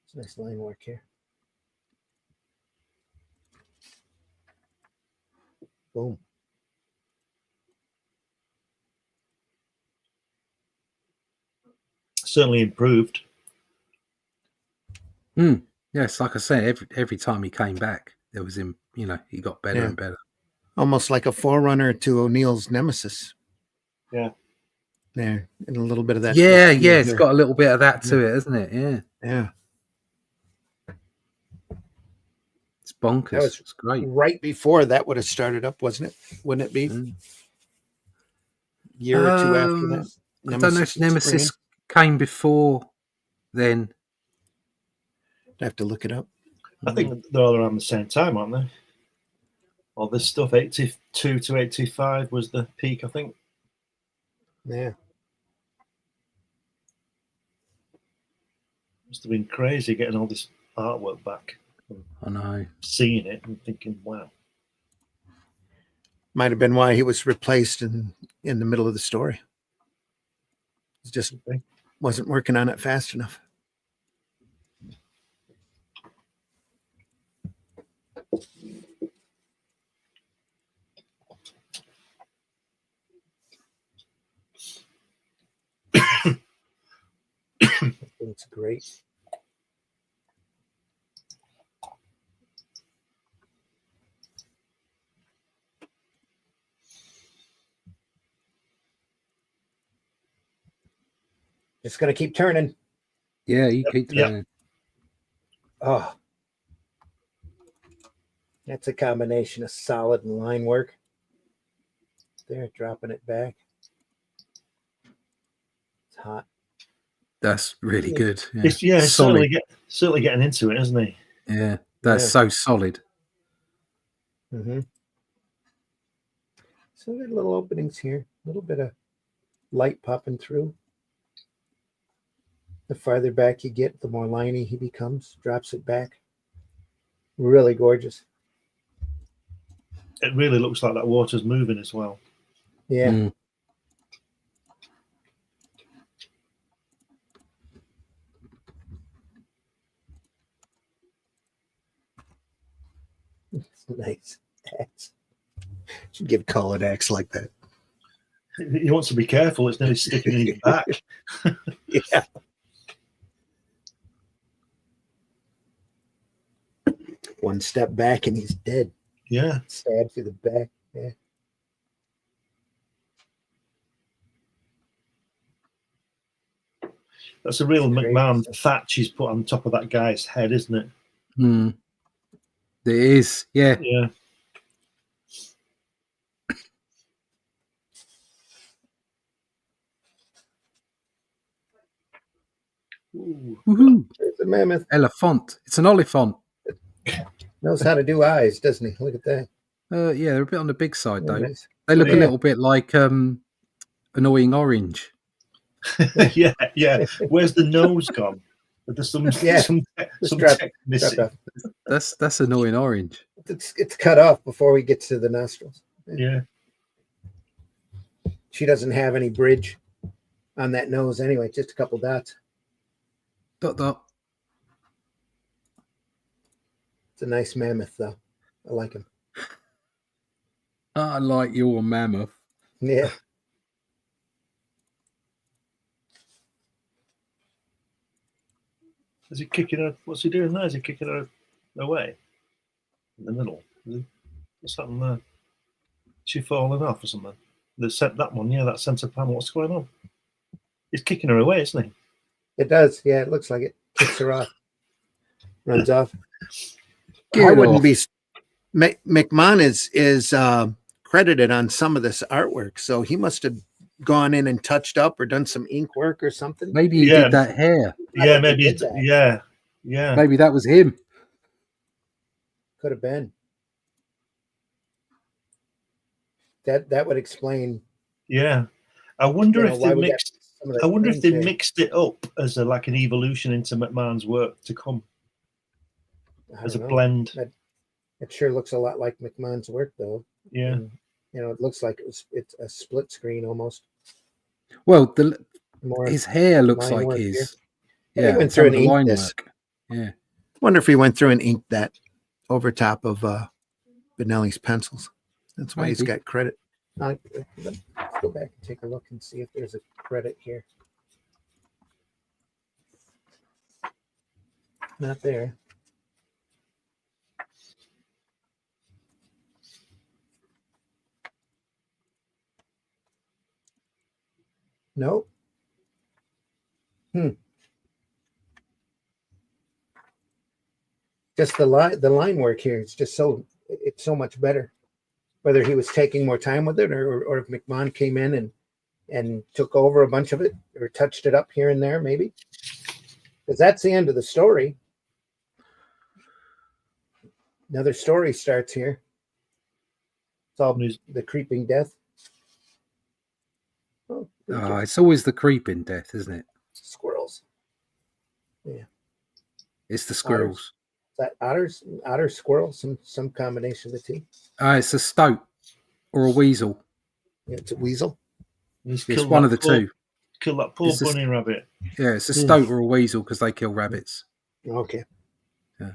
It's nice line work here. Boom.
Certainly improved.
Yes, like I say, every time he came back, there was him. He got better and better.
Almost like a forerunner to O'Neill's Nemesis.
Yeah,
there, and a little bit of that.
Yeah, it's got a little bit of that to it, isn't it?
Yeah.
It's bonkers. It's great.
Right before that would have started up, wasn't it? Wouldn't it be? year or two after that.
I don't know if Nemesis came before then.
I have to look it up.
I think they're all around the same time, aren't they? All this stuff, 82 to 85 was the peak, I think.
Yeah.
Must have been crazy getting all this artwork back.
I know.
Seeing it and thinking, wow.
Might have been why he was replaced in the middle of the story. He just wasn't working on it fast enough. It's great. Just gonna keep turning.
Yeah, you keep turning.
Oh, that's a combination of solid and line work. There, dropping it back. It's hot.
That's really good.
Yeah, it's certainly getting into it, isn't he?
Yeah, that's so solid.
Mm-hmm. So we got little openings here, a little bit of light popping through. The farther back you get, the more liney he becomes. Drops it back. Really gorgeous.
It really looks like that water's moving as well.
Yeah.
Mm.
It's nice axe. Should give Cole an axe like that.
He wants to be careful. It's nearly sticking in his back.
Yeah. One step back and he's dead.
Yeah.
Stabbed through the back. Yeah.
That's a real McMahon thatch he's put on top of that guy's head, isn't it?
Mm. It is. Yeah.
Yeah.
Woohoo.
There's a mammoth.
Elephant. It's an oliphant.
Knows how to do eyes, doesn't he? Look at that.
Yeah, they're a bit on the big side, though.
Nice.
They look a little bit like Annoying Orange.
Yeah. Where's the nose gone? There's some tech missing.
That's Annoying Orange.
It's cut off before we get to the nostrils.
Yeah.
She doesn't have any bridge on that nose anyway, just a couple dots.
Dot.
It's a nice mammoth, though. I like him.
I like your mammoth.
Yeah.
Is he kicking her? What's he doing there? Is he kicking her away? In the middle? What's happening there? Is she falling off or something? That one, that centre panel. What's going on? He's kicking her away, isn't he?
It does. Yeah, it looks like it. Kicks her off. Runs off.
Get
I wouldn't
off.
be. McMahon is credited on some of this artwork, so he must have gone in and touched up or done some ink work or something.
Maybe he did that hair.
Yeah, maybe. Yeah.
Maybe that was him.
Could have been. That would explain.
Yeah, I wonder if they mixed. I wonder if they
there.
mixed it up as like an evolution into McMahon's work to come as a blend.
It sure looks a lot like McMahon's work, though.
Yeah,
and, it looks like it's a split screen almost.
Well, his hair looks like his.
Here. Yeah, he went through and inked
this. Yeah,
wonder if he went through and inked that over top of Benelli's pencils. That's why he's got credit. Let's go back and take a look and see if there's a credit here. Not there. Nope. Just the line work here. It's just so much better. Whether he was taking more time with it or if McMahon came in and and took over a bunch of it or touched it up here and there, maybe. Because that's the end of the story. Another story starts here. It's all the creeping death. Oh,
It's always the creeping death, isn't it?
squirrels. Yeah.
It's the squirrels.
Is that otters? Otter, squirrel, some combination of the two.
It's a stoat or a weasel.
Yeah, it's a weasel.
It's one of the two.
Kill that poor bunny rabbit.
Yeah, it's a stoat or a weasel because they kill rabbits.
Okay.
Yeah.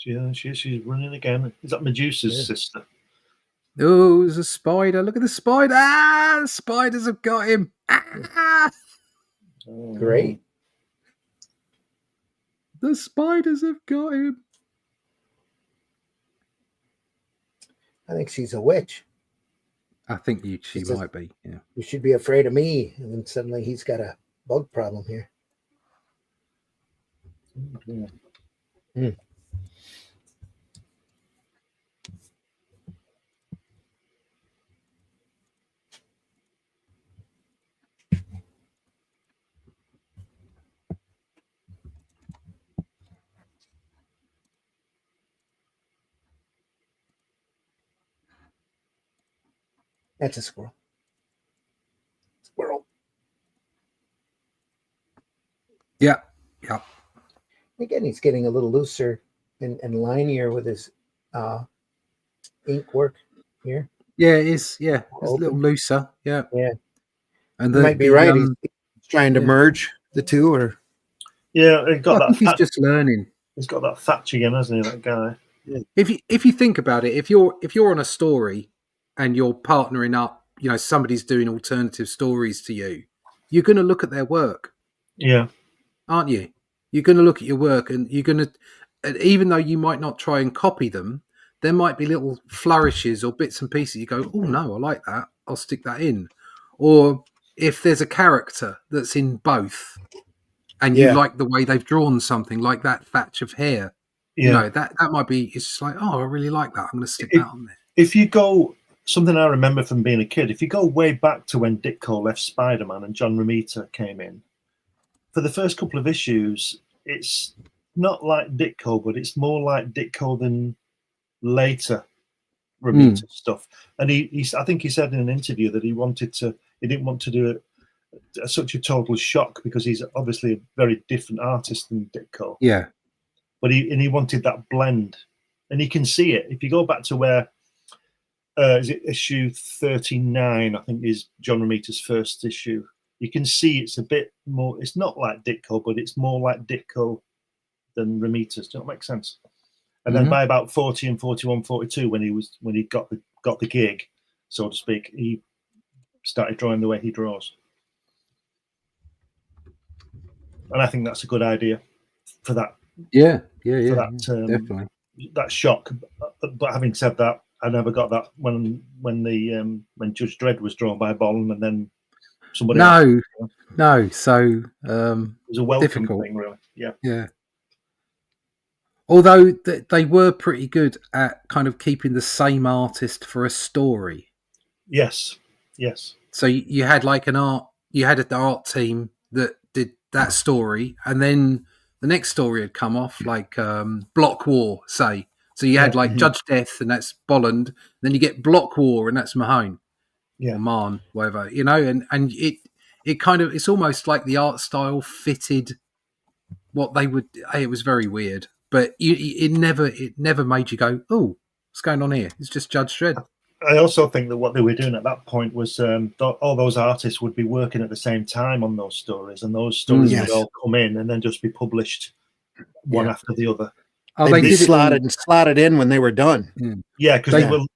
Yeah, she's running again. Is that Medusa's sister?
Oh, there's a spider. Look at the spider. Ah, the spiders have got him. Ah!
Oh,
Great.
The spiders have got him.
I think she's a witch.
I think she might be. Yeah.
You should be afraid of me. And then suddenly he's got a bug problem here. Mm. That's a squirrel. Squirrel.
Yeah.
Again, he's getting a little looser and linier with his ink work here.
Yeah, it is. Yeah, it's a little looser. Yeah.
Yeah.
And
You might be right. He's trying to merge the two, or
yeah, he got
I
that.
think he's just learning.
He's got that thatch again, hasn't he? That guy.
If you think about it, if you're on a story and you're partnering up, somebody's doing alternative stories to you, you're going to look at their work.
Yeah.
Aren't you? You're going to look at your work, and you're going to, even though you might not try and copy them, there might be little flourishes or bits and pieces. You go, oh no, I like that. I'll stick that in. Or if there's a character that's in both, and you like the way they've drawn something, like that thatch of hair, that might be. It's just like, oh, I really like that. I'm going to stick that on there.
If you go, something I remember from being a kid, if you go way back to when Ditko left Spider-Man and John Romita came in, for the first couple of issues, it's not like Ditko, but it's more like Ditko than later Romita stuff. And I think he said in an interview that he didn't want to do such a total shock because he's obviously a very different artist than Ditko.
Yeah.
But he wanted that blend. And you can see it. If you go back to where, is it issue 39, I think is John Romita's first issue, you can see it's a bit more, it's not like Ditko, but it's more like Ditko than Romita's. Does that make sense? And then by about 40 and 41, 42, when he got the gig, so to speak, he started drawing the way he draws. And I think that's a good idea for that.
Yeah,
definitely. That shock. But having said that, I never got that when Judge Dredd was drawn by Bolland and then somebody else.
No. So
it was a welcome thing, really. Yeah.
Although they were pretty good at kind of keeping the same artist for a story.
Yes.
So you had like an art team that did that story, and then the next story had come off, like Block War, say. So you had like Judge Death, and that's Bolland. Then you get Block War, and that's Mahone.
Yeah.
Or Mahon, whatever, and it kind of, it's almost like the art style fitted what they would. It was very weird, but it never made you go, oh, what's going on here? It's just Judge Dredd.
I also think that what they were doing at that point was all those artists would be working at the same time on those stories, and those stories would all come in and then just be published one after the other.
Oh, they slotted in when they were done.
Yeah, because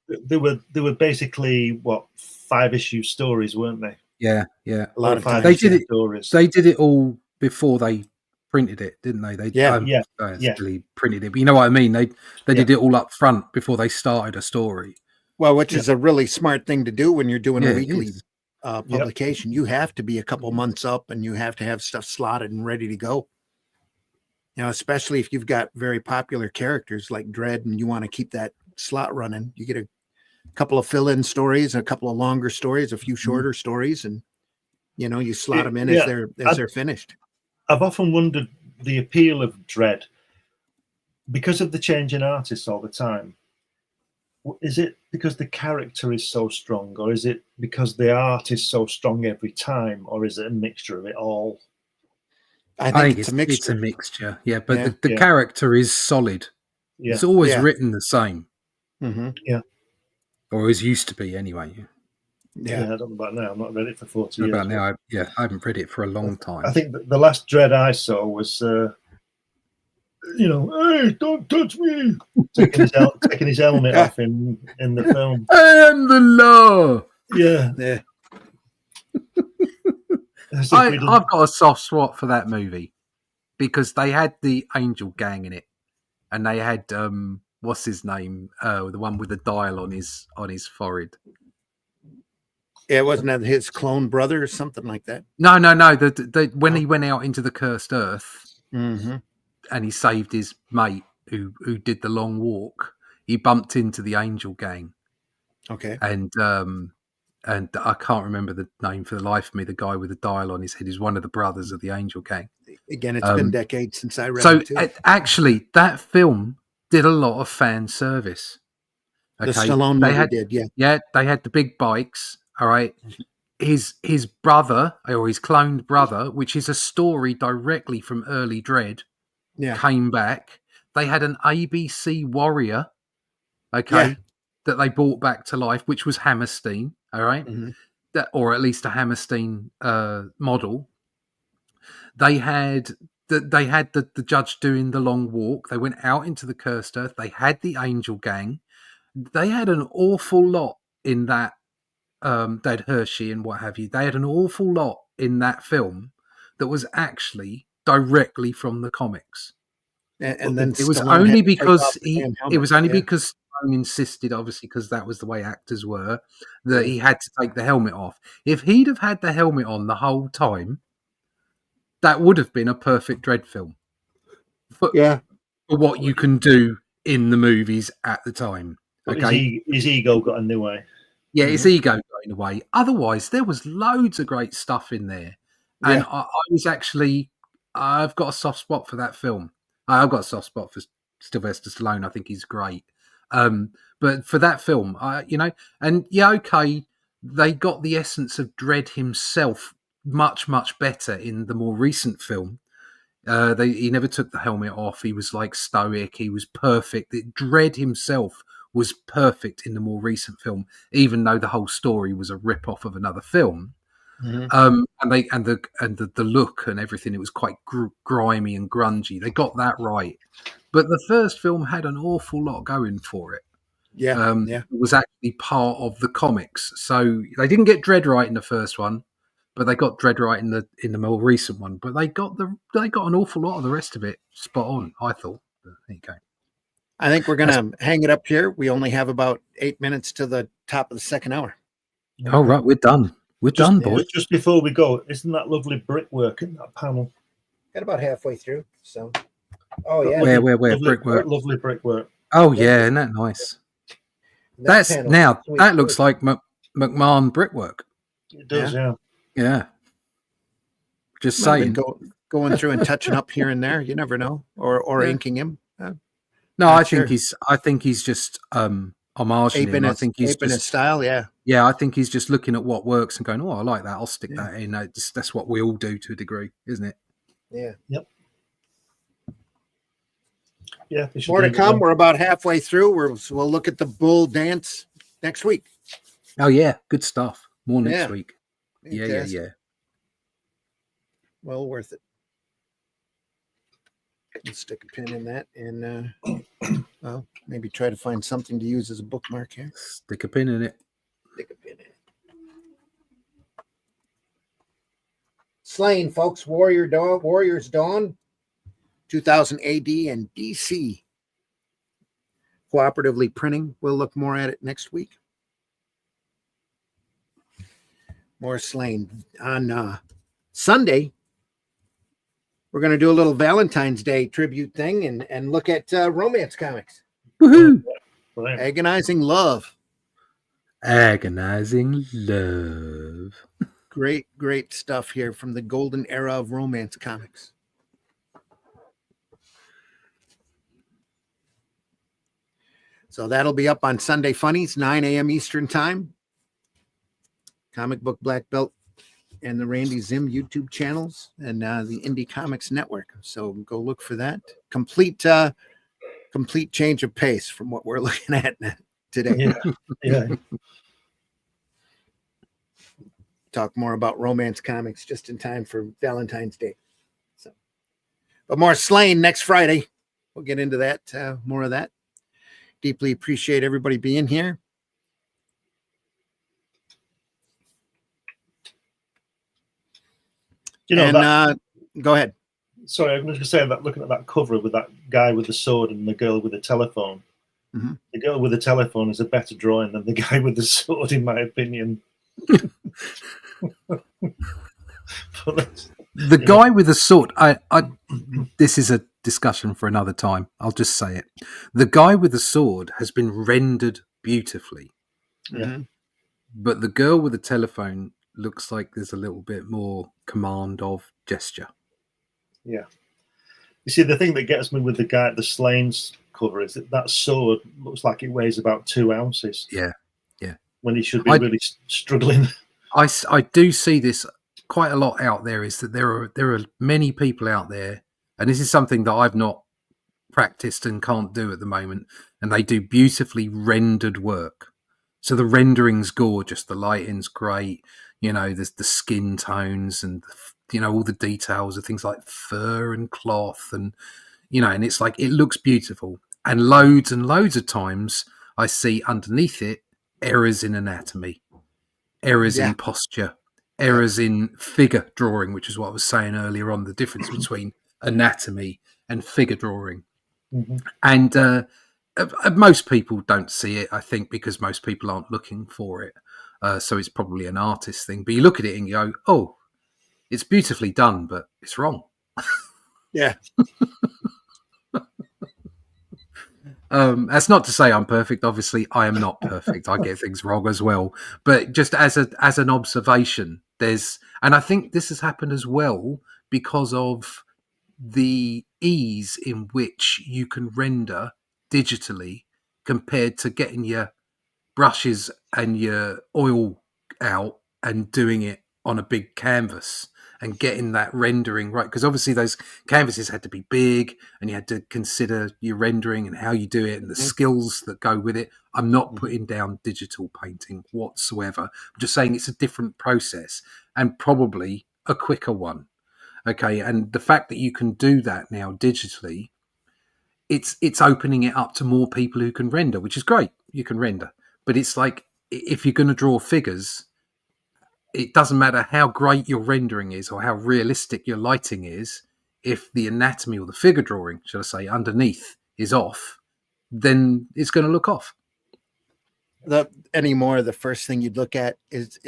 they were basically 5-issue stories, weren't they?
Yeah.
A lot of
times
stories.
They did it all before they printed it, didn't they? They printed it, but you know what I mean. They did it all up front before they started a story.
Well, which is a really smart thing to do when you're doing a weekly publication. You have to be a couple months up, and you have to have stuff slotted and ready to go. especially if you've got very popular characters like Dredd and you want to keep that slot running, you get a couple of fill-in stories, a couple of longer stories, a few shorter stories, and you slot them in as they're finished.
I've often wondered the appeal of Dredd because of the change in artists all the time. Is it because the character is so strong, or is it because the art is so strong every time, or is it a mixture of it all?
I think it's a mixture.
It's a mixture, yeah. But the character is solid.
Yeah.
It's always written the same.
Mm-hmm.
Yeah.
Or it used to be anyway.
Yeah, I don't know about now. I'm not read it for 40 years.
About now, I haven't read it for a long time.
I think the last Dredd I saw was, hey, don't touch me, taking his helmet off in the film.
I am the law.
Yeah.
I've got a soft spot for that movie because they had the Angel Gang in it, and they had what's his name, the one with the dial on his forehead.
Yeah, wasn't that his clone brother or something like that?
No. When he went out into the cursed earth,
mm-hmm.
and he saved his mate who did the long walk, he bumped into the Angel Gang.
Okay.
And I can't remember the name for the life of me. The guy with the dial on his head is one of the brothers of the Angel Gang.
Again, it's been decades since I read it too.
Actually, that film did a lot of fan service.
Okay? The Stallone movie did, yeah.
Yeah, they had the big bikes, all right. His brother, or his cloned brother, which is a story directly from early Dredd, came back. They had an ABC warrior, that they brought back to life, which was Hammerstein, all right?
Mm-hmm.
Or at least a Hammerstein model. They had the judge doing the long walk. They went out into the cursed earth. They had the Angel Gang. They had an awful lot in that. They had Hershey and what have you. They had an awful lot in that film that was actually directly from the comics.
And then
it was only because because Stallone insisted, obviously, because that was the way actors were, that he had to take the helmet off. If he'd have had the helmet on the whole time, that would have been a perfect Dredd film. For what you can do in the movies at the time. Okay,
his ego got in the way.
Yeah, his ego got in the way. Otherwise, there was loads of great stuff in there, and I was actually, I've got a soft spot for that film. I've got a soft spot for Sylvester Stallone. I think he's great. But for that film, they got the essence of Dredd himself much, much better in the more recent film. He never took the helmet off. He was like stoic. He was perfect. Dredd himself was perfect in the more recent film, even though the whole story was a rip-off of another film. Mm-hmm. And the look and everything, it was quite grimy and grungy. They got that right. But the first film had an awful lot going for it. It was actually part of the comics. So they didn't get Dredd right in the first one, but they got Dredd right in the more recent one. But they got an awful lot of the rest of it spot on, I thought. But there you go.
I think we're going to hang it up here. We only have about 8 minutes to the top of the second hour.
All right, we're done. We're done, boys.
Just before we go, isn't that lovely brickwork in that panel?
Got about halfway through. So, where
lovely,
brickwork?
Lovely brickwork.
Oh yeah, isn't that nice? That looks like McMahon brickwork.
It does,
yeah. Just saying.
Going through and touching up here and there. You never know, or inking him.
No, I think he's just homaging him. I think he's just
his style,
Yeah, I think he's just looking at what works and going, "Oh, I like that. I'll stick that in." That's what we all do to a degree, isn't it?
Yeah.
Yep. Yeah.
More to come. We're about halfway through. We'll look at the bull dance next week.
Oh yeah, good stuff. More next week.
Fantastic.
Yeah.
Well worth it. Let's stick a pin in that and maybe try to find something to use as a bookmark here.
Stick a pin in it.
SLAINE, folks. Warriors Dawn, 2000 AD and DC. Cooperatively printing. We'll look more at it next week. More SLAINE. On Sunday, we're going to do a little Valentine's Day tribute thing and look at romance comics.
Woohoo!
Brilliant.
Agonizing Love.
Agonizing Love.
Great stuff here from the golden era of romance comics. So that'll be up on Sunday Funnies, 9 a.m. Eastern Time. Comic Book Black Belt and the Randy Zim YouTube channels and the Indie Comics Network. So go look for that. Complete change of pace from what we're looking at today.
Yeah.
Talk more about romance comics just in time for Valentine's Day. So, but more SLAINE next Friday. We'll get into that, more of that. Deeply appreciate everybody being here.
You know,
and go ahead.
Sorry, I'm just going to say that looking at that cover with that guy with the sword and the girl with the telephone, the girl with the telephone is a better drawing than the guy with the sword, in my opinion.
The guy with the sword, this is a discussion for another time. I'll just say it. The guy with the sword has been rendered beautifully.
Yeah.
But the girl with the telephone looks like there's a little bit more command of gesture.
Yeah. You see, the thing that gets me with the guy at the SLAINE's cover is that sword looks like it weighs about 2 ounces.
Yeah.
When he should be really struggling.
I do see this quite a lot out there, is that there are many people out there, and this is something that I've not practiced and can't do at the moment, and they do beautifully rendered work. So the rendering's gorgeous, the lighting's great, there's the skin tones and all the details of things like fur and cloth and it's like it looks beautiful. And loads of times I see underneath it errors in anatomy, errors in posture, errors in figure drawing, which is what I was saying earlier on, the difference between anatomy and figure drawing. And most people don't see it, I think, because most people aren't looking for it. So it's probably an artist thing. But you look at it and you go, oh, it's beautifully done, but it's wrong.
Yeah.
That's not to say I'm perfect. Obviously, I am not perfect. I get things wrong as well. But just as an observation, and I think this has happened as well because of the ease in which you can render digitally compared to getting your brushes and your oil out and doing it on a big canvas and getting that rendering right, because obviously those canvases had to be big and you had to consider your rendering and how you do it and the skills that go with it. I'm not putting down digital painting whatsoever. I'm just saying it's a different process and probably a quicker one. Okay, and the fact that you can do that now digitally, it's opening it up to more people who can render, which is great. You can render, but it's like if you're going to draw figures, it doesn't matter how great your rendering is or how realistic your lighting is. If the anatomy or the figure drawing, should I say, underneath is off, then it's going to look off.
Anymore, the first thing you'd look at is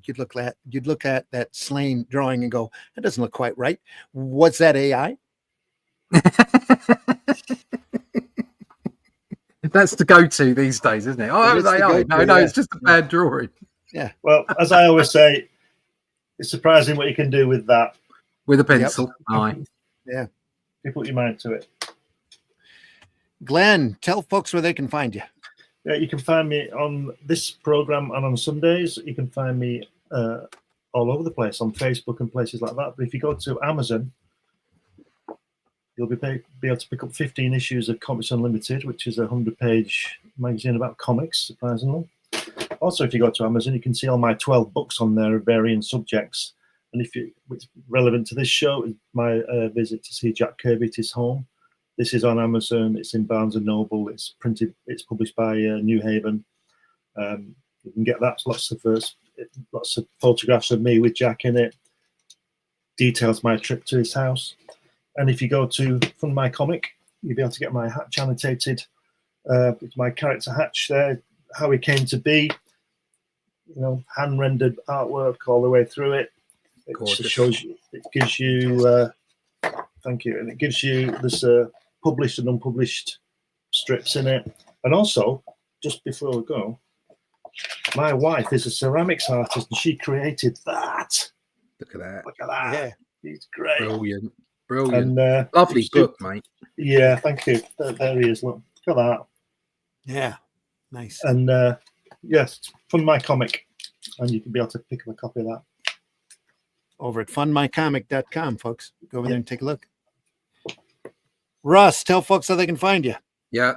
you'd look at that SLAINE drawing and go, that doesn't look quite right. Was that AI?
That's the go-to these days, isn't it? Oh, that was AI. No, it's just a bad drawing.
Yeah.
Well, as I always say, it's surprising what you can do with that.
With a pencil. Aye.
Yeah.
You put your mind to it.
Glenn, tell folks where they can find you.
Yeah, you can find me on this program and on Sundays. You can find me all over the place on Facebook and places like that. But if you go to Amazon, you'll be able to pick up 15 issues of Comics Unlimited, which is a 100-page magazine about comics, surprisingly. Also, if you go to Amazon, you can see all my 12 books on there of varying subjects. And what's relevant to this show is my visit to see Jack Kirby at his home. This is on Amazon. It's in Barnes & Noble. It's published by New Haven. You can get that. Lots of photographs of me with Jack in it. Details my trip to his house. And if you go to Fund My Comic, you'll be able to get my Hatch annotated. It's my character Hatch there, how he came to be. Hand rendered artwork all the way through it. It shows you. It gives you Thank you. And it gives you this published and unpublished strips in it. And also, just before we go, my wife is a ceramics artist and she created that.
Look at that.
Look at that.
Yeah.
He's great.
Brilliant. Brilliant.
And,
lovely book, mate.
Yeah, thank you. There he is. Look at that.
Yeah. Nice.
And yes, Fund My Comic. And you can be able to pick up a copy of that.
Over at fundmycomic.com, folks. Go over there and take a look. Russ, tell folks how they can find you.
Yeah.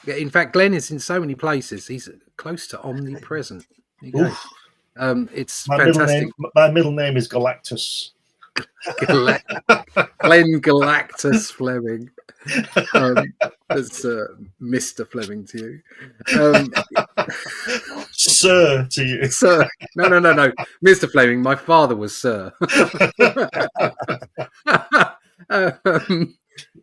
In fact, Glenn is in so many places. He's close to omnipresent. There you go. It's fantastic.
My middle name is Galactus.
Glenn Galactus Fleming. That's Mr. Fleming to you.
Sir to you.
Sir. No. Mr. Fleming, my father was Sir.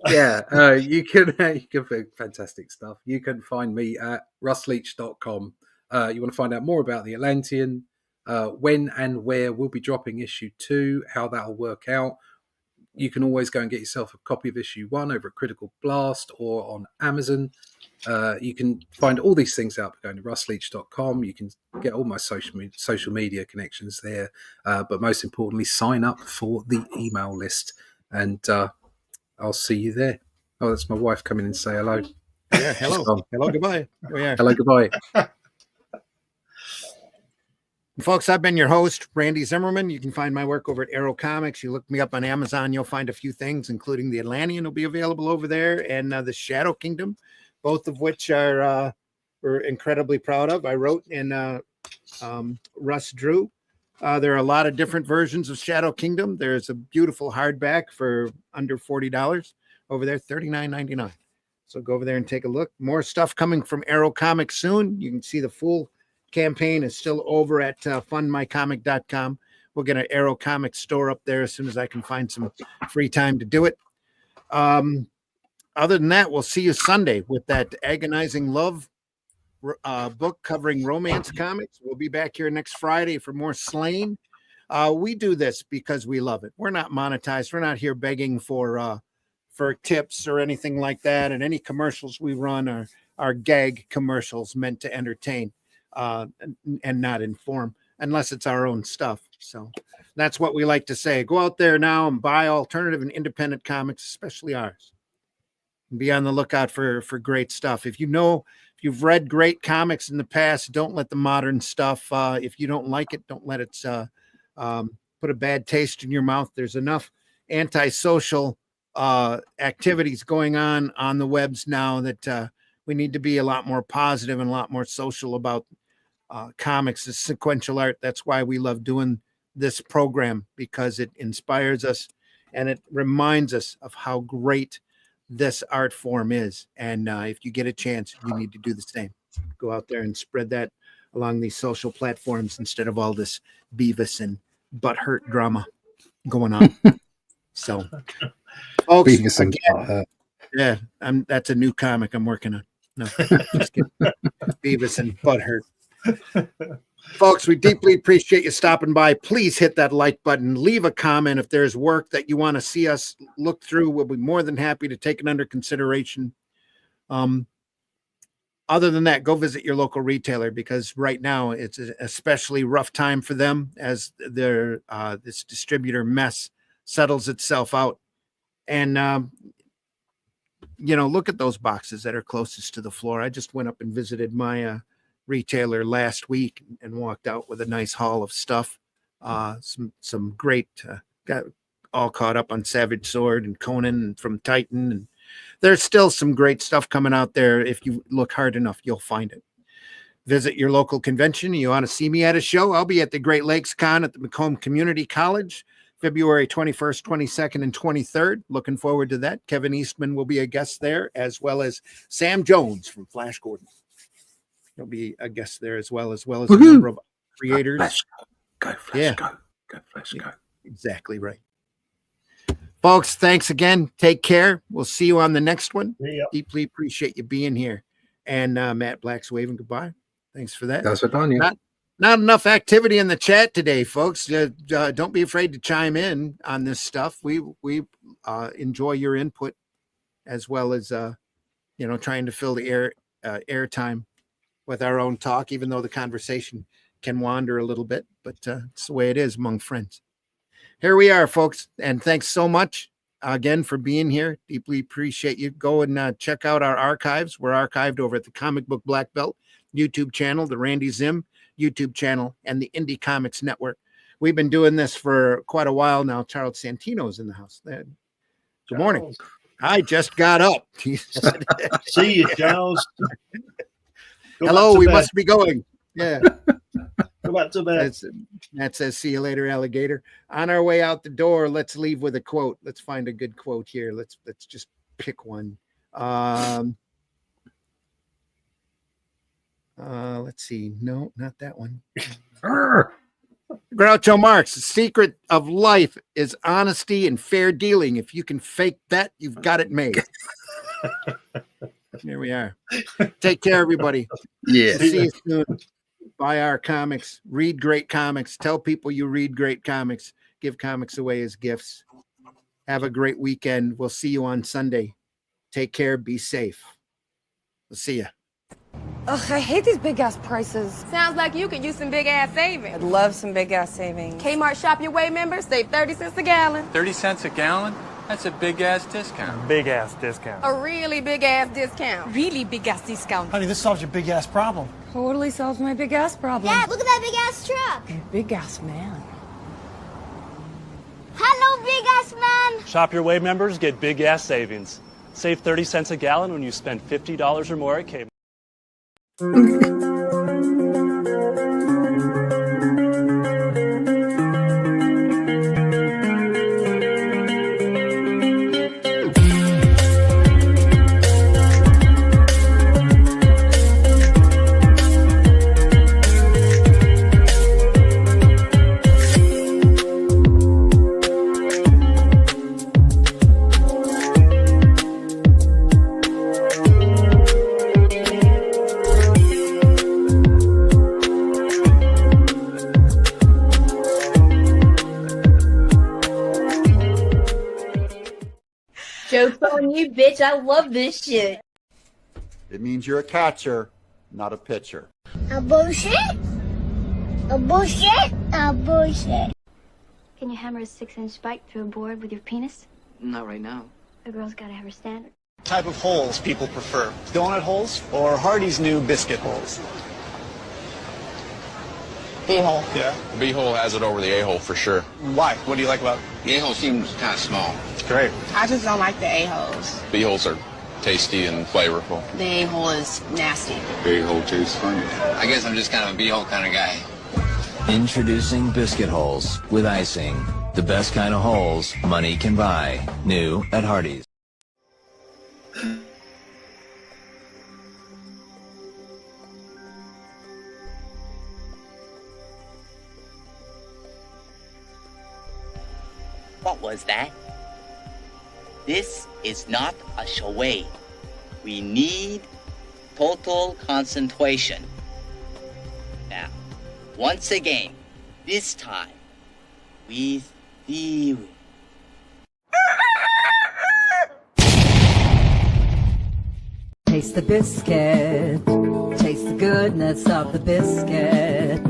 You can find fantastic stuff. You can find me at russleach.com. You want to find out more about the Atlantean, when and where we'll be dropping issue 2, how that'll work out. You can always go and get yourself a copy of issue 1 over at Critical Blast or on Amazon. You can find all these things out by going to russleach.com. You can get all my social media connections there. But most importantly, sign up for the email list. And I'll see you there. Oh, that's my wife coming in to say hello.
Yeah, hello. Hello, goodbye. Oh, yeah.
Hello, goodbye.
Folks, I've been your host, Randy Zimmerman. You can find my work over at Arrow Comics. You look me up on Amazon, you'll find a few things, including the Atlantean will be available over there, and the Shadow Kingdom, both of which are we're incredibly proud of. I wrote and Russ drew. There are a lot of different versions of Shadow Kingdom. There's a beautiful hardback for under $40 over there, $39.99. So go over there and take a look. More stuff coming from Arrow Comics soon. You can see the full campaign is still over at fundmycomic.com. We'll get an Arrow Comics store up there as soon as I can find some free time to do it. Other than that, we'll see you Sunday with that Agonizing Love book covering romance comics. We'll be back here next Friday for more SLAINE. We do this because we love it. We're not monetized. We're not here begging for tips or anything like that. And any commercials we run are gag commercials meant to entertain and not inform, unless it's our own stuff. So that's what we like to say. Go out there now and buy alternative and independent comics, especially ours. And be on the lookout for great stuff. If you've read great comics in the past, don't let the modern stuff, if you don't like it, don't let it put a bad taste in your mouth. There's enough antisocial activities going on the webs now that we need to be a lot more positive and a lot more social about comics is sequential art. That's why we love doing this program, because it inspires us and it reminds us of how great this art form is. And if you get a chance, you need to do the same. Go out there and spread that along these social platforms instead of all this Beavis and butthurt drama going on. So, folks,
Beavis and
again, yeah, that's a new comic I'm working on. No, just kidding. Beavis and butthurt. Folks, we deeply appreciate you stopping by. Please hit that like button. Leave a comment if there's work that you want to see us look through. We'll be more than happy to take it under consideration. Other than that, go visit your local retailer, because right now it's an especially rough time for them as their this distributor mess settles itself out. And look at those boxes that are closest to the floor. I just went up and visited my retailer last week and walked out with a nice haul of stuff. Some great, got all caught up on Savage Sword and Conan and from Titan. And there's still some great stuff coming out there. If you look hard enough, you'll find it. Visit your local convention. You want to see me at a show? I'll be at the Great Lakes Con at the Macomb Community College, February 21st, 22nd, and 23rd. Looking forward to that. Kevin Eastman will be a guest there, as well as Sam Jones from Flash Gordon. He'll be a guest there as well as a number of creators.
Go Flash, go Flash, go.
Exactly right. Folks, thanks again. Take care. We'll see you on the next one.
Yep.
Deeply appreciate you being here. And Matt Black's waving goodbye. Thanks for that.
That's what done, yeah.
Not enough activity in the chat today, folks. Don't be afraid to chime in on this stuff. We enjoy your input, as well as trying to fill the airtime with our own talk, even though the conversation can wander a little bit. But it's the way it is among friends. Here we are, folks, and thanks so much again for being here. Deeply appreciate you. Go and check out our archives. We're archived over at the Comic Book Black Belt YouTube channel, the Randy Zim YouTube channel, and the Indie Comics Network. We've been doing this for quite a while now. Charles Santino's in the house. Good morning. I just got up.
See you, Charles.
Hello, we must be going. Yeah.
Go back to bed.
That says, see you later, alligator. On our way out the door, let's leave with a quote. Let's find a good quote here. Let's just pick one. Let's see. No, not that one. Groucho Marx, the secret of life is honesty and fair dealing. If you can fake that, you've got it made. Here we are. Take care, everybody.
Yeah.
See you soon. Buy our comics. Read great comics. Tell people you read great comics. Give comics away as gifts. Have a great weekend. We'll see you on Sunday. Take care. Be safe. We'll see you.
Ugh, I hate these big ass prices.
Sounds like you could use some big ass savings.
I'd love some big ass savings.
Kmart Shop Your Way members save 30 cents a gallon.
30 cents a gallon? That's a big ass discount.
Big ass discount.
A really big ass discount.
Really big ass discount.
Honey, this solves your big ass problem.
Totally solves my big ass problem.
Dad, look at that big ass truck.
Big ass man.
Hello, big ass man.
Shop Your Way members get big ass savings. Save 30 cents a gallon when you spend $50 or more at Kmart.
Joke's on you, bitch. I love this shit.
It means you're a catcher, not a pitcher.
A bullshit? A bullshit? A bullshit.
Can you hammer a 6-inch spike through a board with your penis?
Not right now.
A girl's gotta have her standard.
Type of holes people prefer. Donut holes or Hardy's new biscuit holes?
B-hole.
Yeah.
The B-hole has it over the A-hole for sure.
Why? What do you like about it?
The A-hole seems kind of small.
It's great.
I just don't like the A-holes.
B-holes are tasty and flavorful.
The A-hole is nasty.
A-hole tastes funny. I guess I'm just kind of a B-hole kind of guy.
Introducing biscuit holes with icing. The best kind of holes money can buy. New at Hardee's.
What was that? This is not a charade. We need total concentration. Now, once again, this time, with theory.
Taste the biscuit. Taste the goodness of the biscuit.